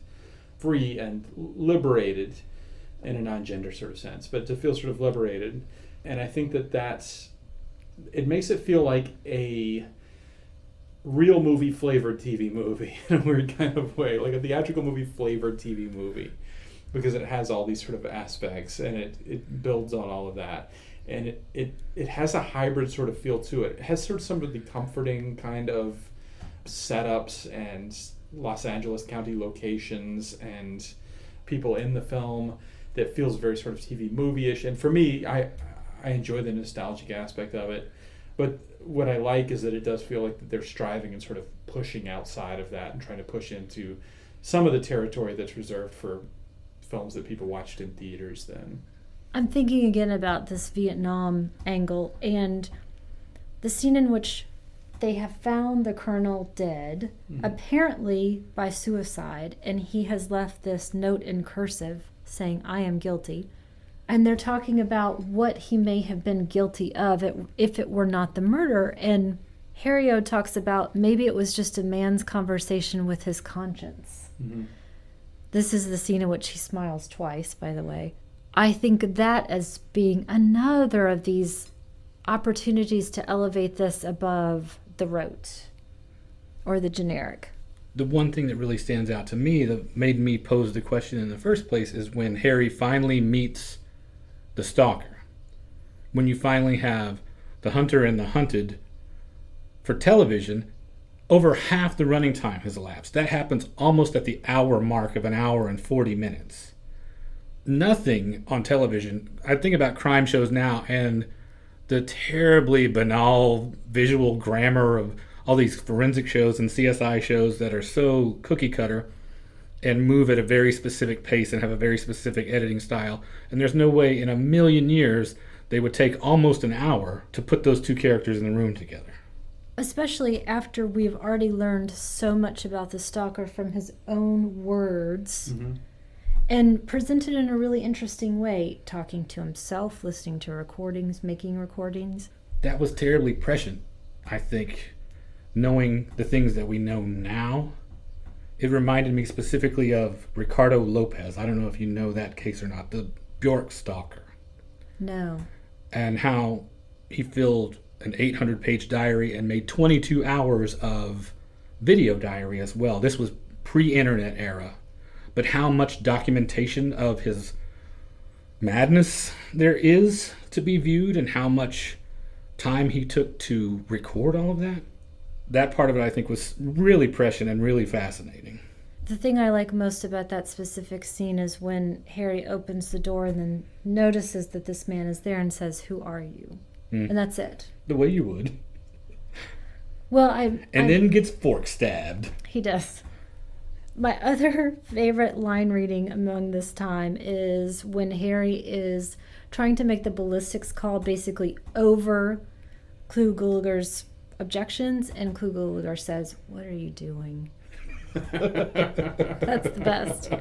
free and liberated in a non-gender sort of sense, but to feel sort of liberated. And I think it makes it feel like a real movie flavored TV movie in a weird kind of way, like a theatrical movie flavored TV movie, because it has all these sort of aspects and it builds on all of that. And it has a hybrid sort of feel to it. It has sort of some of the comforting kind of setups and Los Angeles County locations and people in the film that feels very sort of TV movie-ish. And for me, I enjoy the nostalgic aspect of it. But what I like is that it does feel like that they're striving and sort of pushing outside of that and trying to push into some of the territory that's reserved for films that people watched in theaters then. I'm thinking again about this Vietnam angle and the scene in which they have found the colonel dead, apparently by suicide, and he has left this note in cursive saying, "I am guilty." And they're talking about what he may have been guilty of if it were not the murder. And Harriot talks about maybe it was just a man's conversation with his conscience. Mm-hmm. This is the scene in which he smiles twice, by the way. I think of that as being another of these opportunities to elevate this above the rote or the generic. The one thing that really stands out to me that made me pose the question in the first place is when Harry finally meets the stalker. When you finally have the hunter and the hunted for television, over half the running time has elapsed. That happens almost at the hour mark of an hour and 40 minutes. Nothing on television. I think about crime shows now and the terribly banal visual grammar of all these forensic shows and CSI shows that are so cookie cutter and move at a very specific pace and have a very specific editing style. And there's no way in a million years they would take almost an hour to put those two characters in the room together. Especially after we've already learned so much about the stalker from his own words, and presented in a really interesting way, talking to himself, listening to recordings, making recordings. That was terribly prescient, I think, knowing the things that we know now. It reminded me specifically of Ricardo Lopez. I don't know if you know that case or not, the Bjork stalker. No. And how he filled an 800-page diary and made 22 hours of video diary as well. This was pre-internet era. But how much documentation of his madness there is to be viewed and how much time he took to record all of that. That part of it, I think, was really prescient and really fascinating. The thing I like most about that specific scene is when Harry opens the door and then notices that this man is there and says, "Who are you?" And that's it. The way you would. Well, then gets fork stabbed. He does. My other favorite line reading among this time is when Harry is trying to make the ballistics call basically over Clu Gulager's objections, and Clu Gulager says, "What are you doing?" That's the best.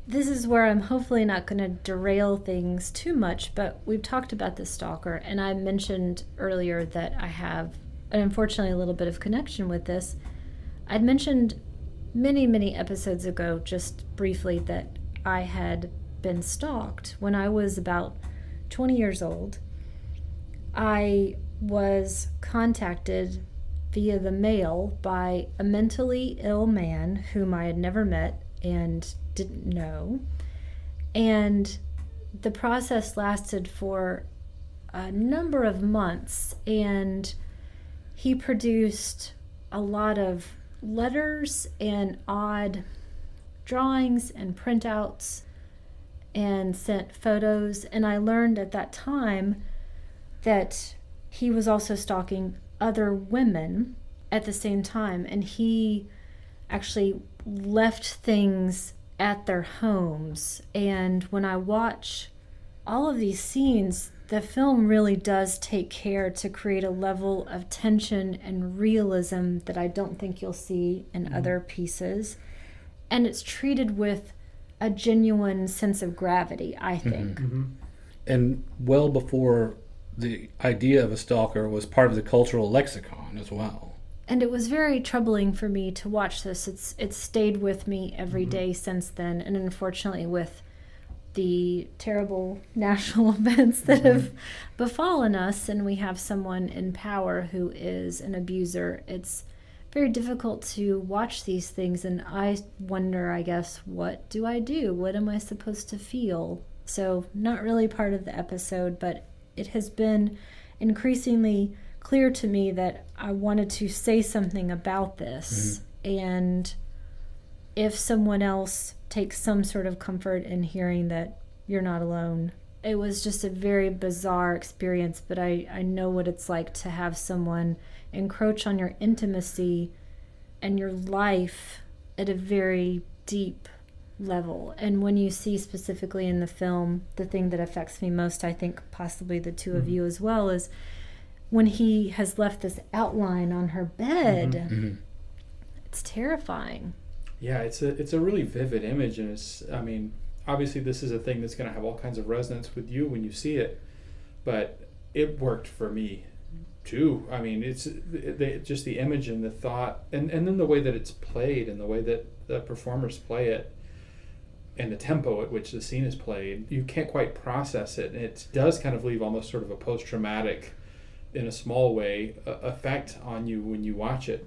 This is where I'm hopefully not going to derail things too much, but we've talked about the stalker, and I mentioned earlier that I have, unfortunately, a little bit of connection with this. I'd mentioned many episodes ago, just briefly, that I had been stalked when I was about 20 years old. I was contacted via the mail by a mentally ill man whom I had never met and didn't know. And the process lasted for a number of months, and he produced a lot of letters and odd drawings and printouts and sent photos. And I learned at that time that he was also stalking other women at the same time, and he actually left things at their homes. And when I watch all of these scenes, the film really does take care to create a level of tension and realism that I don't think you'll see in other pieces. And it's treated with a genuine sense of gravity, I think. And well before the idea of a stalker was part of the cultural lexicon as well. And it was very troubling for me to watch this. It's stayed with me every day since then. And unfortunately, with the terrible national events that have befallen us, and we have someone in power who is an abuser, it's very difficult to watch these things. And I wonder, I guess, what do I do? What am I supposed to feel? So not really part of the episode, but it has been increasingly clear to me that I wanted to say something about this. And if someone else takes some sort of comfort in hearing that you're not alone. It was just a very bizarre experience, but I know what it's like to have someone encroach on your intimacy and your life at a very deep level. And when you see specifically in the film, the thing that affects me most, I think possibly the two of you as well, is when he has left this outline on her bed. It's terrifying. Yeah, it's a really vivid image, and obviously this is a thing that's going to have all kinds of resonance with you when you see it, but it worked for me too. I mean, just the image and the thought, and then the way that it's played and the way that the performers play it and the tempo at which the scene is played, you can't quite process it, and it does kind of leave almost sort of a post-traumatic, in a small way, effect on you when you watch it.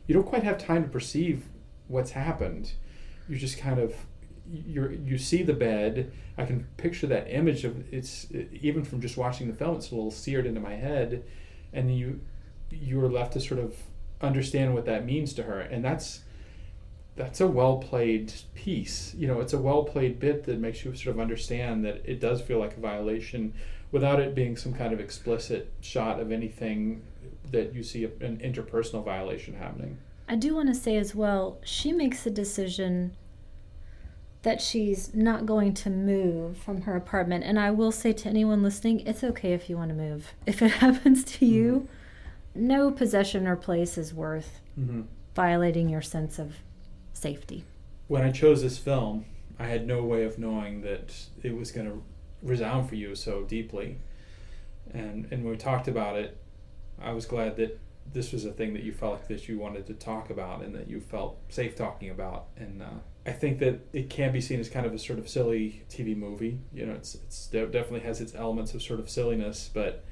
You don't quite have time to perceive what's happened. You just kind of you see the bed. I can picture that image of it's, even from just watching the film, it's a little seared into my head, and you're left to sort of understand what that means to her. And that's a well played piece. It's a well played bit that makes you sort of understand that it does feel like a violation without it being some kind of explicit shot of anything that you see an interpersonal violation happening. I do want to say as well, she makes a decision that she's not going to move from her apartment. And I will say to anyone listening, it's okay if you want to move. If it happens to you, no possession or place is worth violating your sense of safety. When I chose this film, I had no way of knowing that it was going to resound for you so deeply. And when we talked about it, I was glad that this was a thing that you felt like that you wanted to talk about and that you felt safe talking about. And I think that it can be seen as kind of a sort of silly TV movie. It definitely has its elements of sort of silliness, but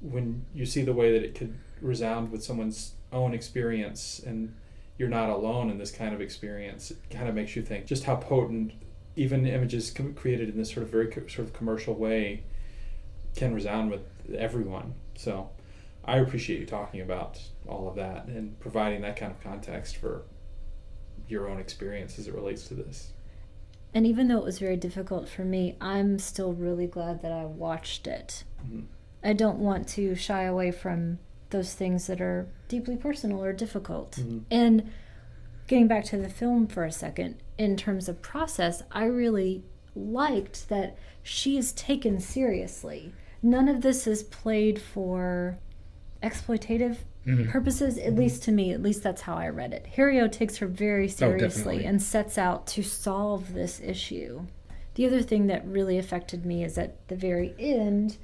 when you see the way that it could resound with someone's own experience, and you're not alone in this kind of experience, it kind of makes you think just how potent even images created in this sort of very sort of commercial way can resound with everyone. So I appreciate you talking about all of that and providing that kind of context for your own experience as it relates to this. And even though it was very difficult for me, I'm still really glad that I watched it. I don't want to shy away from those things that are deeply personal or difficult. And getting back to the film for a second, in terms of process, I really liked that she is taken seriously. None of this is played for exploitative purposes, at least to me. At least that's how I read it. Hario takes her very seriously and sets out to solve this issue. The other thing that really affected me is at the very end,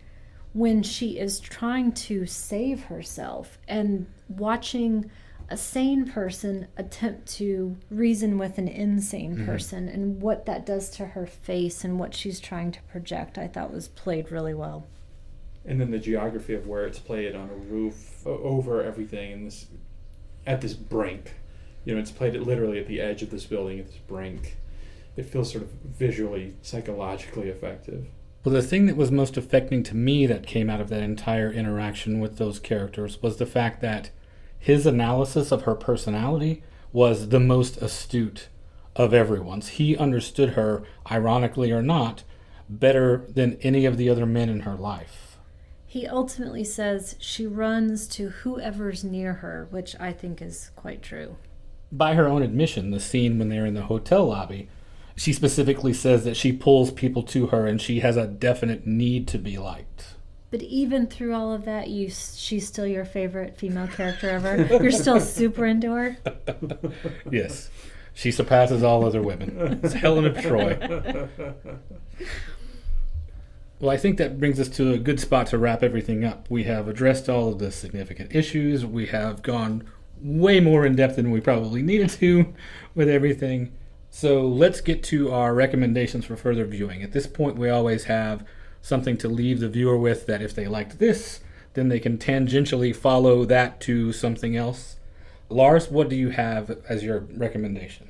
when she is trying to save herself and watching a sane person attempt to reason with an insane person, and what that does to her face and what she's trying to project, I thought was played really well. And then the geography of where it's played on a roof over everything, and at this brink. It's played literally at the edge of this building, at this brink. It feels sort of visually, psychologically effective. Well, the thing that was most affecting to me that came out of that entire interaction with those characters was the fact that his analysis of her personality was the most astute of everyone's. He understood her, ironically or not, better than any of the other men in her life. He ultimately says she runs to whoever's near her, which I think is quite true. By her own admission, the scene when they're in the hotel lobby She specifically says that she pulls people to her and she has a definite need to be liked. But even through all of that, she's still your favorite female character ever. You're still super into her. Yes. She surpasses all other women. It's Helen of Troy. Well, I think that brings us to a good spot to wrap everything up. We have addressed all of the significant issues. We have gone way more in depth than we probably needed to with everything. So let's get to our recommendations for further viewing. At this point, we always have something to leave the viewer with, that if they liked this, then they can tangentially follow that to something else. Lars, what do you have as your recommendation?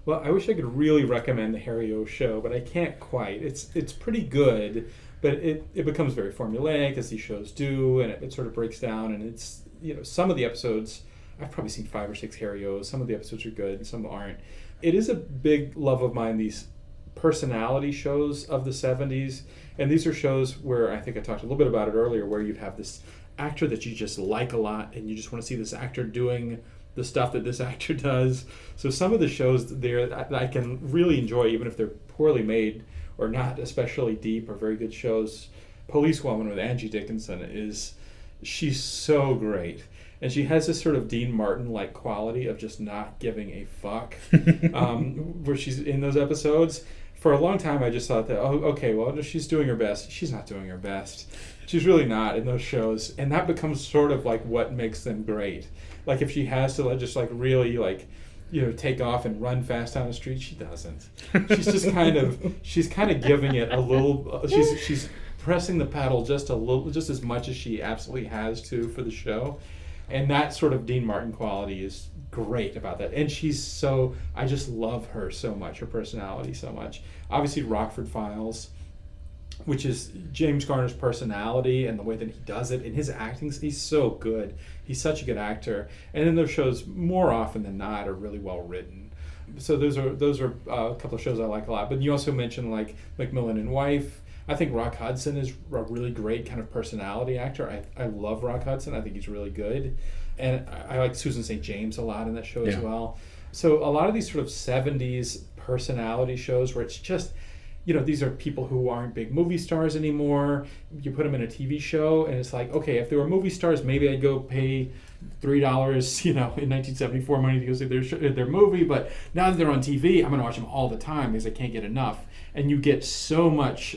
Well, I wish I could really recommend the Harry O show, but I can't quite. It's pretty good, but it becomes very formulaic, as these shows do, and it sort of breaks down. And it's, some of the episodes, I've probably seen 5 or 6 Harry O's. Some of the episodes are good, and some aren't. It is a big love of mine, these personality shows of the 70s. And these are shows where, I think I talked a little bit about it earlier, where you'd have this actor that you just like a lot, and you just want to see this actor doing the stuff that this actor does. So some of the shows there that I can really enjoy, even if they're poorly made or not especially deep or very good shows. Policewoman with Angie Dickinson she's so great. And she has this sort of Dean Martin-like quality of just not giving a fuck, where she's in those episodes. For a long time, I just thought that, she's doing her best. She's not doing her best. She's really not in those shows. And that becomes sort of like what makes them great. Like if she has to really take off and run fast down the street, she doesn't. She's just kind of giving it a little, she's pressing the pedal just as much as she absolutely has to for the show. And that sort of Dean Martin quality is great about that. And I just love her so much, her personality so much. Obviously, Rockford Files, which is James Garner's personality and the way that he does it. And his acting, he's so good. He's such a good actor. And then those shows, more often than not, are really well written. So those are a couple of shows I like a lot. But you also mentioned like Macmillan and Wife. I think Rock Hudson is a really great kind of personality actor. I love Rock Hudson. I think he's really good. And I like Susan St. James a lot in that show as well. So a lot of these sort of 70s personality shows where it's just, these are people who aren't big movie stars anymore. You put them in a TV show and it's like, okay, if they were movie stars, maybe I'd go pay $3, in 1974 money to go see their movie. But now that they're on TV, I'm going to watch them all the time because I can't get enough. And you get so much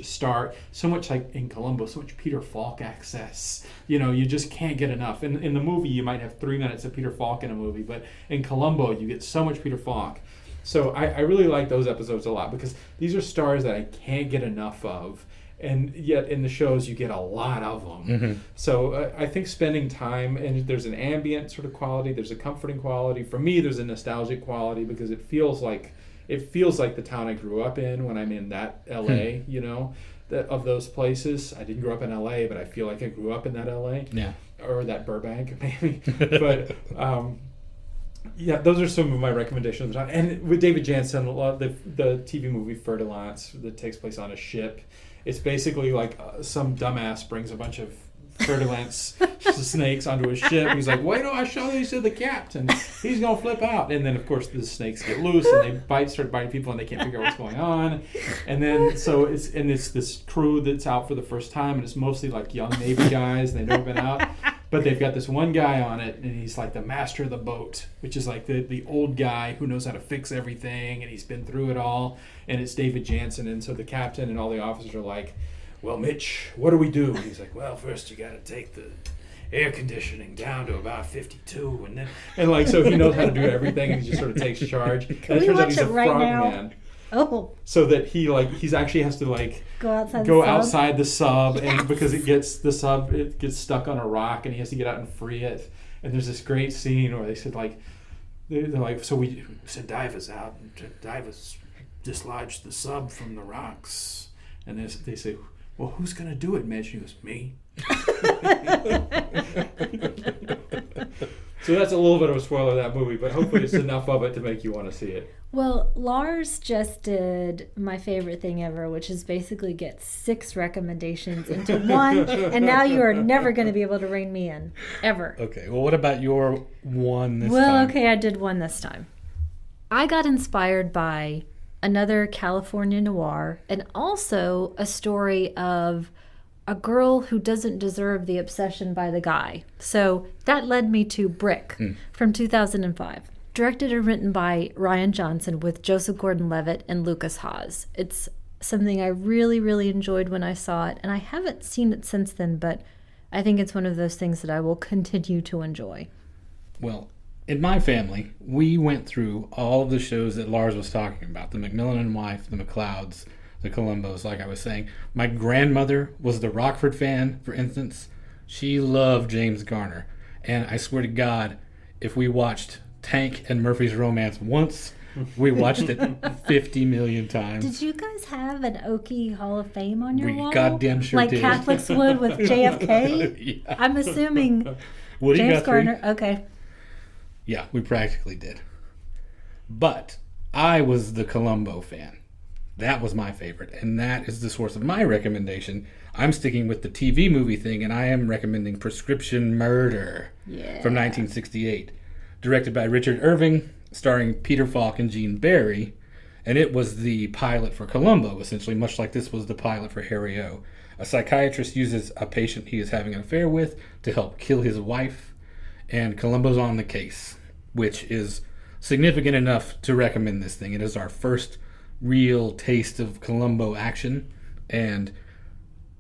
like in Columbo, so much Peter Falk access. You just can't get enough. In the movie, you might have 3 minutes of Peter Falk in a movie, but in Columbo, you get so much Peter Falk. So I really like those episodes a lot because these are stars that I can't get enough of. And yet in the shows, you get a lot of them. Mm-hmm. So I think spending time, and there's an ambient sort of quality, there's a comforting quality. For me, there's a nostalgic quality because it feels like the town I grew up in when I'm in that LA, of those places. I didn't grow up in LA, but I feel like I grew up in that LA. Yeah. Or that Burbank, maybe. But those are some of my recommendations. And with David Jansen, the TV movie Fer-de-Lance that takes place on a ship. It's basically like some dumbass brings a bunch of fer-de-lance snakes onto a ship. He's like, wait till I show these to the captain. He's going to flip out. And then, of course, the snakes get loose and they start biting people and they can't figure out what's going on. And then, it's this crew that's out for the first time, and it's mostly like young Navy guys and they've never been out. But they've got this one guy on it, and he's like the master of the boat, which is like the old guy who knows how to fix everything, and he's been through it all. And it's David Jansen. And so the captain and all the officers are like, well, Mitch, what do we do? And he's like, well, first you got to take the air conditioning down to about 52. So he knows how to do everything, and he just sort of takes charge. And it turns out he's a frogman. Oh. So that he's actually has to go outside the sub, and because it gets stuck on a rock, and he has to get out and free it. And there's this great scene where they said they're like, so we sent divers out, and divers dislodged the sub from the rocks, and they say, well, who's gonna do it, Mitch? He goes, me. So that's a little bit of a spoiler of that movie, but hopefully it's enough of it to make you want to see it. Well, Lars just did my favorite thing ever, which is basically get 6 recommendations into one, and now you are never going to be able to rein me in, ever. Okay, well, what about your one this time? Well, okay, I did one this time. I got inspired by another California noir, and also a story of a girl who doesn't deserve the obsession by the guy. So that led me to Brick from 2005. Directed and written by Ryan Johnson with Joseph Gordon-Levitt and Lucas Haas. It's something I really, really enjoyed when I saw it, and I haven't seen it since then, but I think it's one of those things that I will continue to enjoy. Well, in my family, we went through all of the shows that Lars was talking about. The Macmillan and Wife, the McClouds, the Columbos, like I was saying. My grandmother was the Rockford fan, for instance. She loved James Garner. And I swear to God, if we watched Tank and Murphy's Romance once, we watched it 50 million times. Did you guys have an Okie Hall of Fame on your wall? We goddamn sure like did. Like Catholics would with JFK? Yeah. I'm assuming Woody James Guthrie. Garner. Okay. Yeah, we practically did. But I was the Columbo fan. That was my favorite, and that is the source of my recommendation. I'm sticking with the TV movie thing, and I am recommending Prescription Murder from 1968. Directed by Richard Irving, starring Peter Falk and Gene Barry, and it was the pilot for Columbo, essentially, much like this was the pilot for Harry O. A psychiatrist uses a patient he is having an affair with to help kill his wife, and Columbo's on the case, which is significant enough to recommend this thing. It is our first real taste of Columbo action, and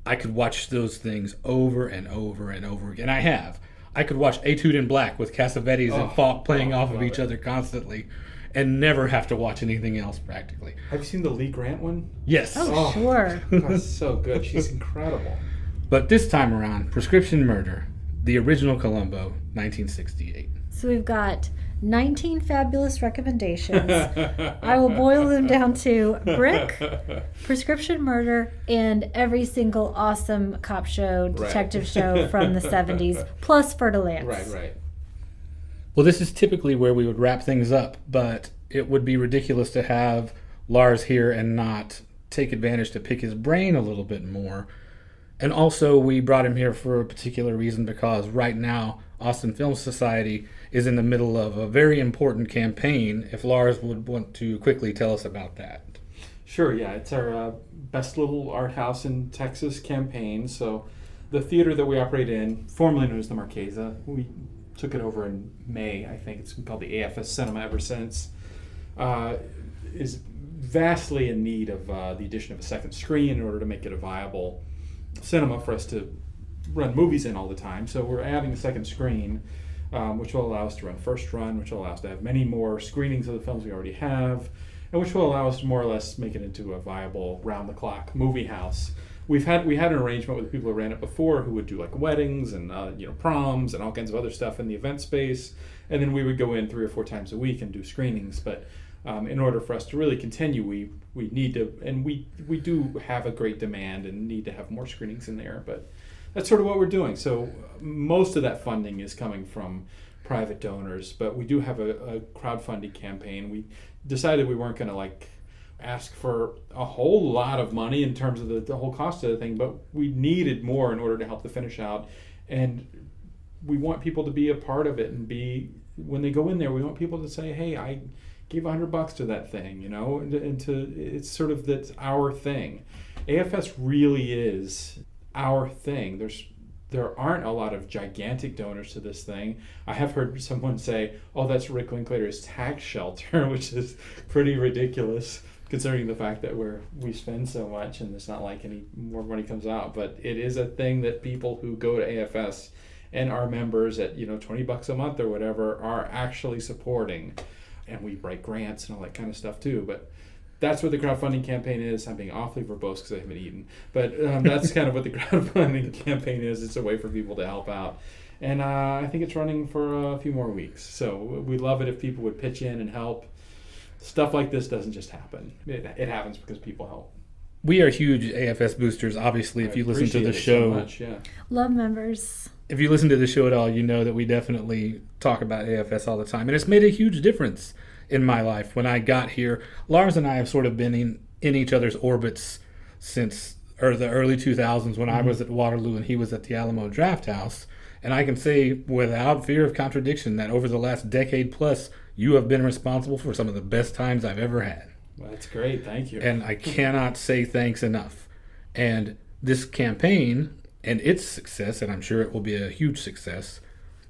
I could watch those things over and over and over again. I have. I could watch Etude in Black with Cassavetes and Falk playing off of each other constantly and never have to watch anything else practically. Have you seen the Lee Grant one? Yes. Oh, sure. That's so good. She's incredible. But this time around, Prescription Murder, the original Columbo, 1968. So we've got 19 fabulous recommendations. I will boil them down to Brick, Prescription Murder, and every single awesome cop show, detective show from the 70s, plus Fer-de-Lance. Right. Well, this is typically where we would wrap things up, but it would be ridiculous to have Lars here and not take advantage to pick his brain a little bit more. And also, we brought him here for a particular reason, because right now, Austin Film Society is in the middle of a very important campaign. If Lars would want to quickly tell us about that. Sure, yeah. It's our Best Little Art House in Texas campaign. So the theater that we operate in, formerly known as the Marquesa, we took it over in May, I think. It's been called the AFS Cinema ever since, is vastly in need of the addition of a second screen in order to make it a viable cinema for us to run movies in all the time. So we're adding a second screen, which will allow us to run first run, which will allow us to have many more screenings of the films we already have, and which will allow us to more or less make it into a viable round-the-clock movie house. We had an arrangement with people who ran it before, who would do like weddings and proms and all kinds of other stuff in the event space, and then we would go in 3 or 4 times a week and do screenings. But in order for us to really continue, we need to, and we do have a great demand and need to have more screenings in there. But that's sort of what we're doing. So most of that funding is coming from private donors, but we do have a crowdfunding campaign. We decided we weren't going to ask for a whole lot of money in terms of the whole cost of the thing, but we needed more in order to help the finish out. And we want people to be a part of it and when they go in there, we want people to say, hey, I gave $100 to that thing, and it's sort of that's our thing. AFS really is our thing. There aren't a lot of gigantic donors to this thing. I have heard someone say, oh, that's Rick Linklater's tax shelter, which is pretty ridiculous considering the fact that we spend so much and it's not like any more money comes out. But it is a thing that people who go to AFS and are members at $20 a month or whatever are actually supporting. And we write grants and all that kind of stuff too. But that's what the crowdfunding campaign is. I'm being awfully verbose because I haven't eaten. But that's kind of what the crowdfunding campaign is. It's a way for people to help out. And I think it's running for a few more weeks. So we'd love it if people would pitch in and help. Stuff like this doesn't just happen. It happens because people help. We are huge AFS boosters, obviously. If you listen to the show, so much, yeah. Love members. If you listen to the show at all, you know that we definitely talk about AFS all the time. And it's made a huge difference in my life. When I got here, Lars and I have sort of been in each other's orbits since the early 2000s when I was at Waterloo and he was at the Alamo Draft House. And I can say without fear of contradiction that over the last decade plus, you have been responsible for some of the best times I've ever had. Well, that's great. Thank you. And I cannot say thanks enough. And this campaign and its success, and I'm sure it will be a huge success,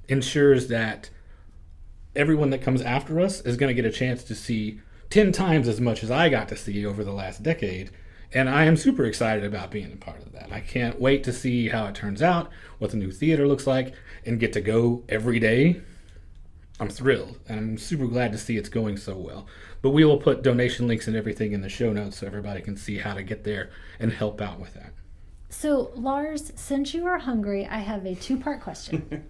ensures that everyone that comes after us is going to get a chance to see 10 times as much as I got to see over the last decade. And I am super excited about being a part of that. I can't wait to see how it turns out, what the new theater looks like, and get to go every day. I'm thrilled, and I'm super glad to see it's going so well. But we will put donation links and everything in the show notes so everybody can see how to get there and help out with that. So, Lars, since you are hungry, I have a two-part question.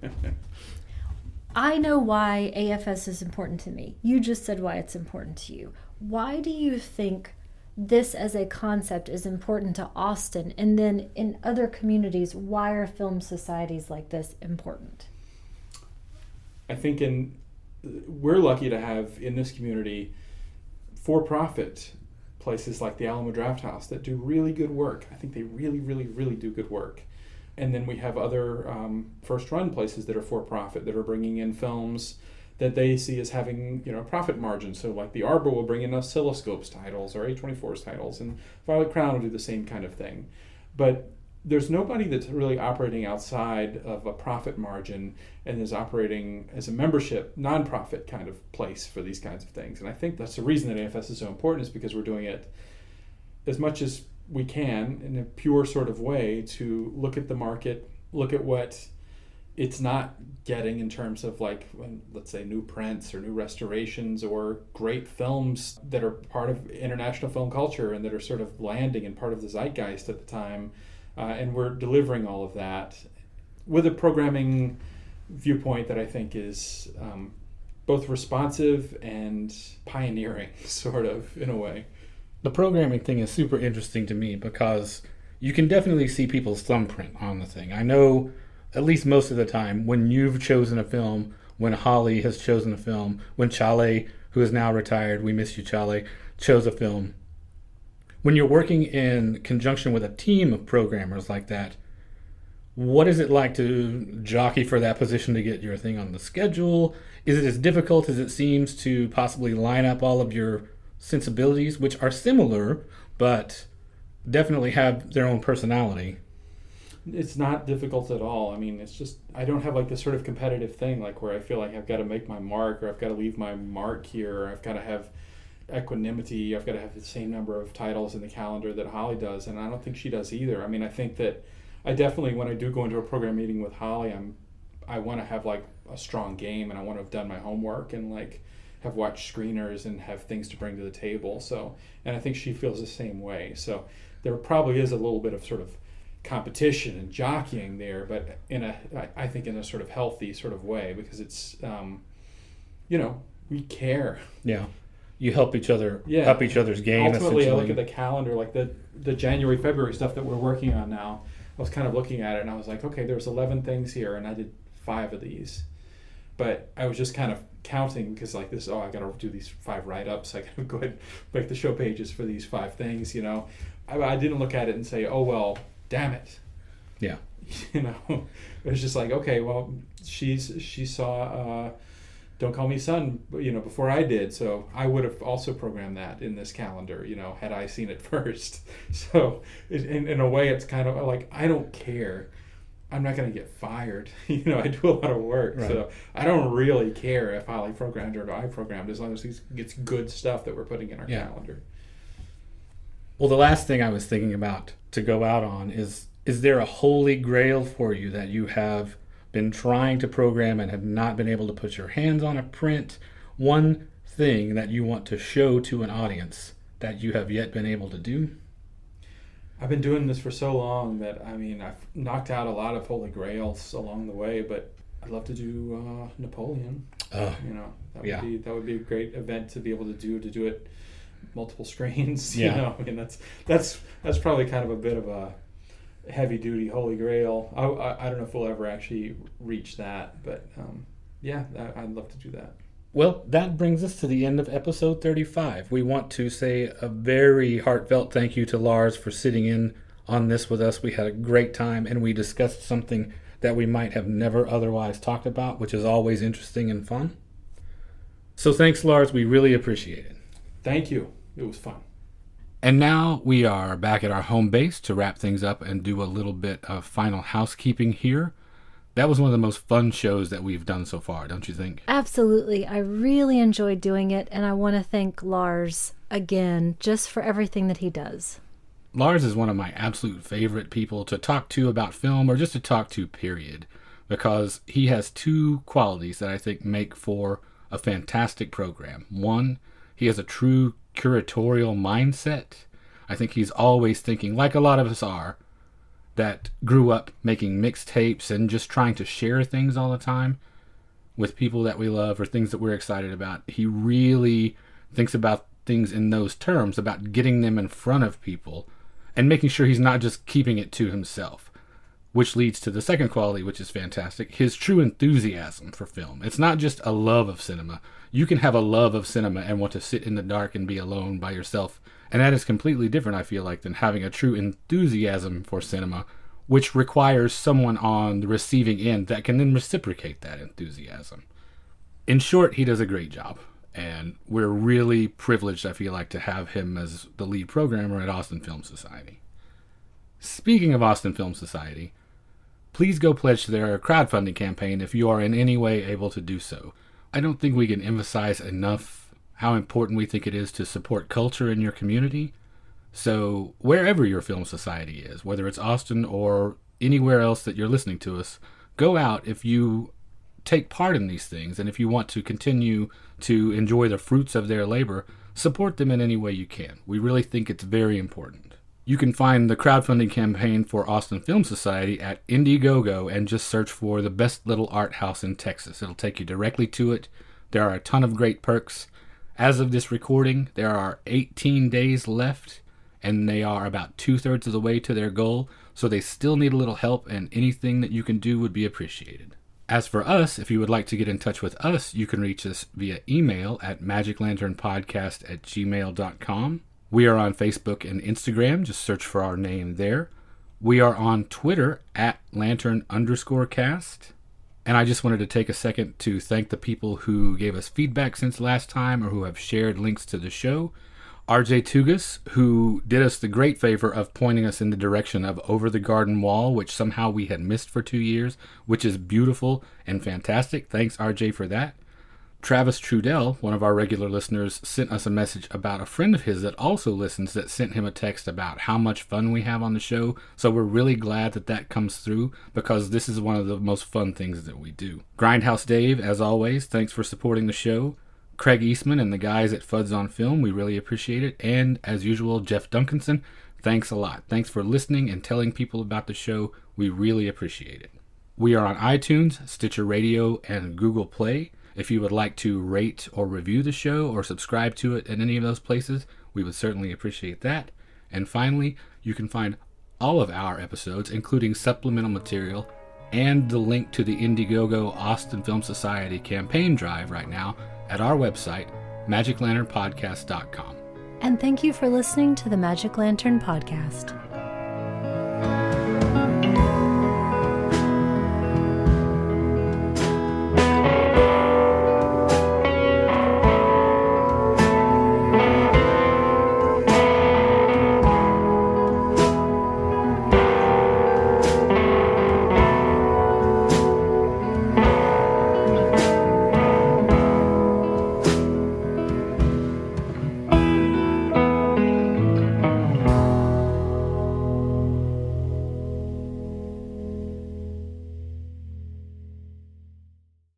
I know why AFS is important to me. You just said why it's important to you. Why do you think this as a concept is important to Austin? And then in other communities, why are film societies like this important? I think we're lucky to have in this community for-profit places like the Alamo Drafthouse that do really good work. I think they really, really, really do good work. And then we have other first-run places that are for-profit that are bringing in films that they see as having, profit margins. So like the Arbor will bring in Oscilloscope's titles or A24's titles, and Violet Crown will do the same kind of thing. But there's nobody that's really operating outside of a profit margin and is operating as a membership, nonprofit kind of place for these kinds of things. And I think that's the reason that AFS is so important, is because we're doing it as much as we can in a pure sort of way to look at the market, look at what it's not getting in terms of like, let's say, new prints or new restorations or great films that are part of international film culture and that are sort of landing and part of the zeitgeist at the time. And we're delivering all of that with a programming viewpoint that I think is both responsive and pioneering, sort of, in a way. The programming thing is super interesting to me because you can definitely see people's thumbprint on the thing. I know at least most of the time when you've chosen a film, when Holly has chosen a film, when Chale, who is now retired, we miss you, Chale, chose a film. When you're working in conjunction with a team of programmers like that, what is it like to jockey for that position to get your thing on the schedule? Is it as difficult as it seems to possibly line up all of your sensibilities, which are similar, but definitely have their own personality? It's not difficult at all. I mean, it's just, I don't have like this sort of competitive thing, like where I feel like I've got to make my mark, or I've got to leave my mark here, or I've got to have equanimity, I've got to have the same number of titles in the calendar that Holly does, and I don't think she does either. I mean, I think that I definitely, when I do go into a program meeting with Holly, I want to have like a strong game, and I want to have done my homework and like have watched screeners and have things to bring to the table. So, and I think she feels the same way. So there probably is a little bit of sort of competition and jockeying there, but I think in a sort of healthy sort of way, because it's, we care. Yeah. You help each other, yeah. Up each other's game. Ultimately, I look at the calendar, like the January, February stuff that we're working on now. I was kind of looking at it and I was like, okay, there's 11 things here, and I did 5 of these. But I was just kind of counting because like this, I got to do these 5 write-ups. I got to go ahead and make the show pages for these 5 things, I didn't look at it and say, oh, well, damn it. Yeah. It was just like, okay, well, she saw Don't Call Me Son, before I did, so I would have also programmed that in this calendar, had I seen it first. So in a way, it's kind of like, I don't care. I'm not going to get fired. I do a lot of work, right. So I don't really care if Holly programmed or I programmed, as long as it's good stuff that we're putting in our calendar. Well, the last thing I was thinking about to go out on is there a holy grail for you that you have been trying to program and have not been able to put your hands on a print? One thing that you want to show to an audience that you have yet been able to do? I've been doing this for so long that, I've knocked out a lot of holy grails along the way, but I'd love to do Napoleon. That would be a great event to be able to do it multiple screens. Yeah. That's probably kind of a bit of a heavy duty holy grail. I don't know if we'll ever actually reach that, but I'd love to do that. Well, that brings us to the end of episode 35. We want to say a very heartfelt thank you to Lars for sitting in on this with us. We had a great time, and we discussed something that we might have never otherwise talked about, which is always interesting and fun. So thanks, Lars. We really appreciate it. Thank you. It was fun. And now we are back at our home base to wrap things up and do a little bit of final housekeeping here. That was one of the most fun shows that we've done so far, don't you think? Absolutely. I really enjoyed doing it, and I want to thank Lars again just for everything that he does. Lars is one of my absolute favorite people to talk to about film, or just to talk to, period, because he has two qualities that I think make for a fantastic program. One, he has a true curatorial mindset. I think he's always thinking, like a lot of us are, that grew up making mixtapes and just trying to share things all the time with people that we love or things that we're excited about. He really thinks about things in those terms, about getting them in front of people and making sure he's not just keeping it to himself, which leads to the second quality, which is fantastic, his true enthusiasm for film. It's not just a love of cinema. You can have a love of cinema and want to sit in the dark and be alone by yourself, and that is completely different, I feel like, than having a true enthusiasm for cinema, which requires someone on the receiving end that can then reciprocate that enthusiasm. In short, he does a great job, and we're really privileged, I feel like, to have him as the lead programmer at Austin Film Society. Speaking of Austin Film Society, please go pledge to their crowdfunding campaign if you are in any way able to do so. I don't think we can emphasize enough how important we think it is to support culture in your community. So wherever your film society is, whether it's Austin or anywhere else that you're listening to us, go out if you take part in these things, and if you want to continue to enjoy the fruits of their labor, support them in any way you can. We really think it's very important. You can find the crowdfunding campaign for Austin Film Society at Indiegogo and just search for the best little art house in Texas. It'll take you directly to it. There are a ton of great perks. As of this recording, there are 18 days left, and they are about 2/3 of the way to their goal, so they still need a little help, and anything that you can do would be appreciated. As for us, if you would like to get in touch with us, you can reach us via email at magiclanternpodcast@gmail.com. We are on Facebook and Instagram. Just search for our name there. We are on Twitter at lantern_cast. And I just wanted to take a second to thank the people who gave us feedback since last time or who have shared links to the show. RJ Tugas, who did us the great favor of pointing us in the direction of Over the Garden Wall, which somehow we had missed for 2 years, which is beautiful and fantastic. Thanks, RJ, for that. Travis Trudell, one of our regular listeners, sent us a message about a friend of his that also listens that sent him a text about how much fun we have on the show. So we're really glad that that comes through, because this is one of the most fun things that we do. Grindhouse Dave, as always, thanks for supporting the show. Craig Eastman and the guys at Fuds on Film, we really appreciate it. And as usual, Jeff Duncanson, thanks a lot. Thanks for listening and telling people about the show. We really appreciate it. We are on iTunes, Stitcher Radio, and Google Play. If you would like to rate or review the show or subscribe to it at any of those places, we would certainly appreciate that. And finally, you can find all of our episodes, including supplemental material and the link to the Indiegogo Austin Film Society campaign drive right now at our website, magiclanternpodcast.com. And thank you for listening to the Magic Lantern Podcast.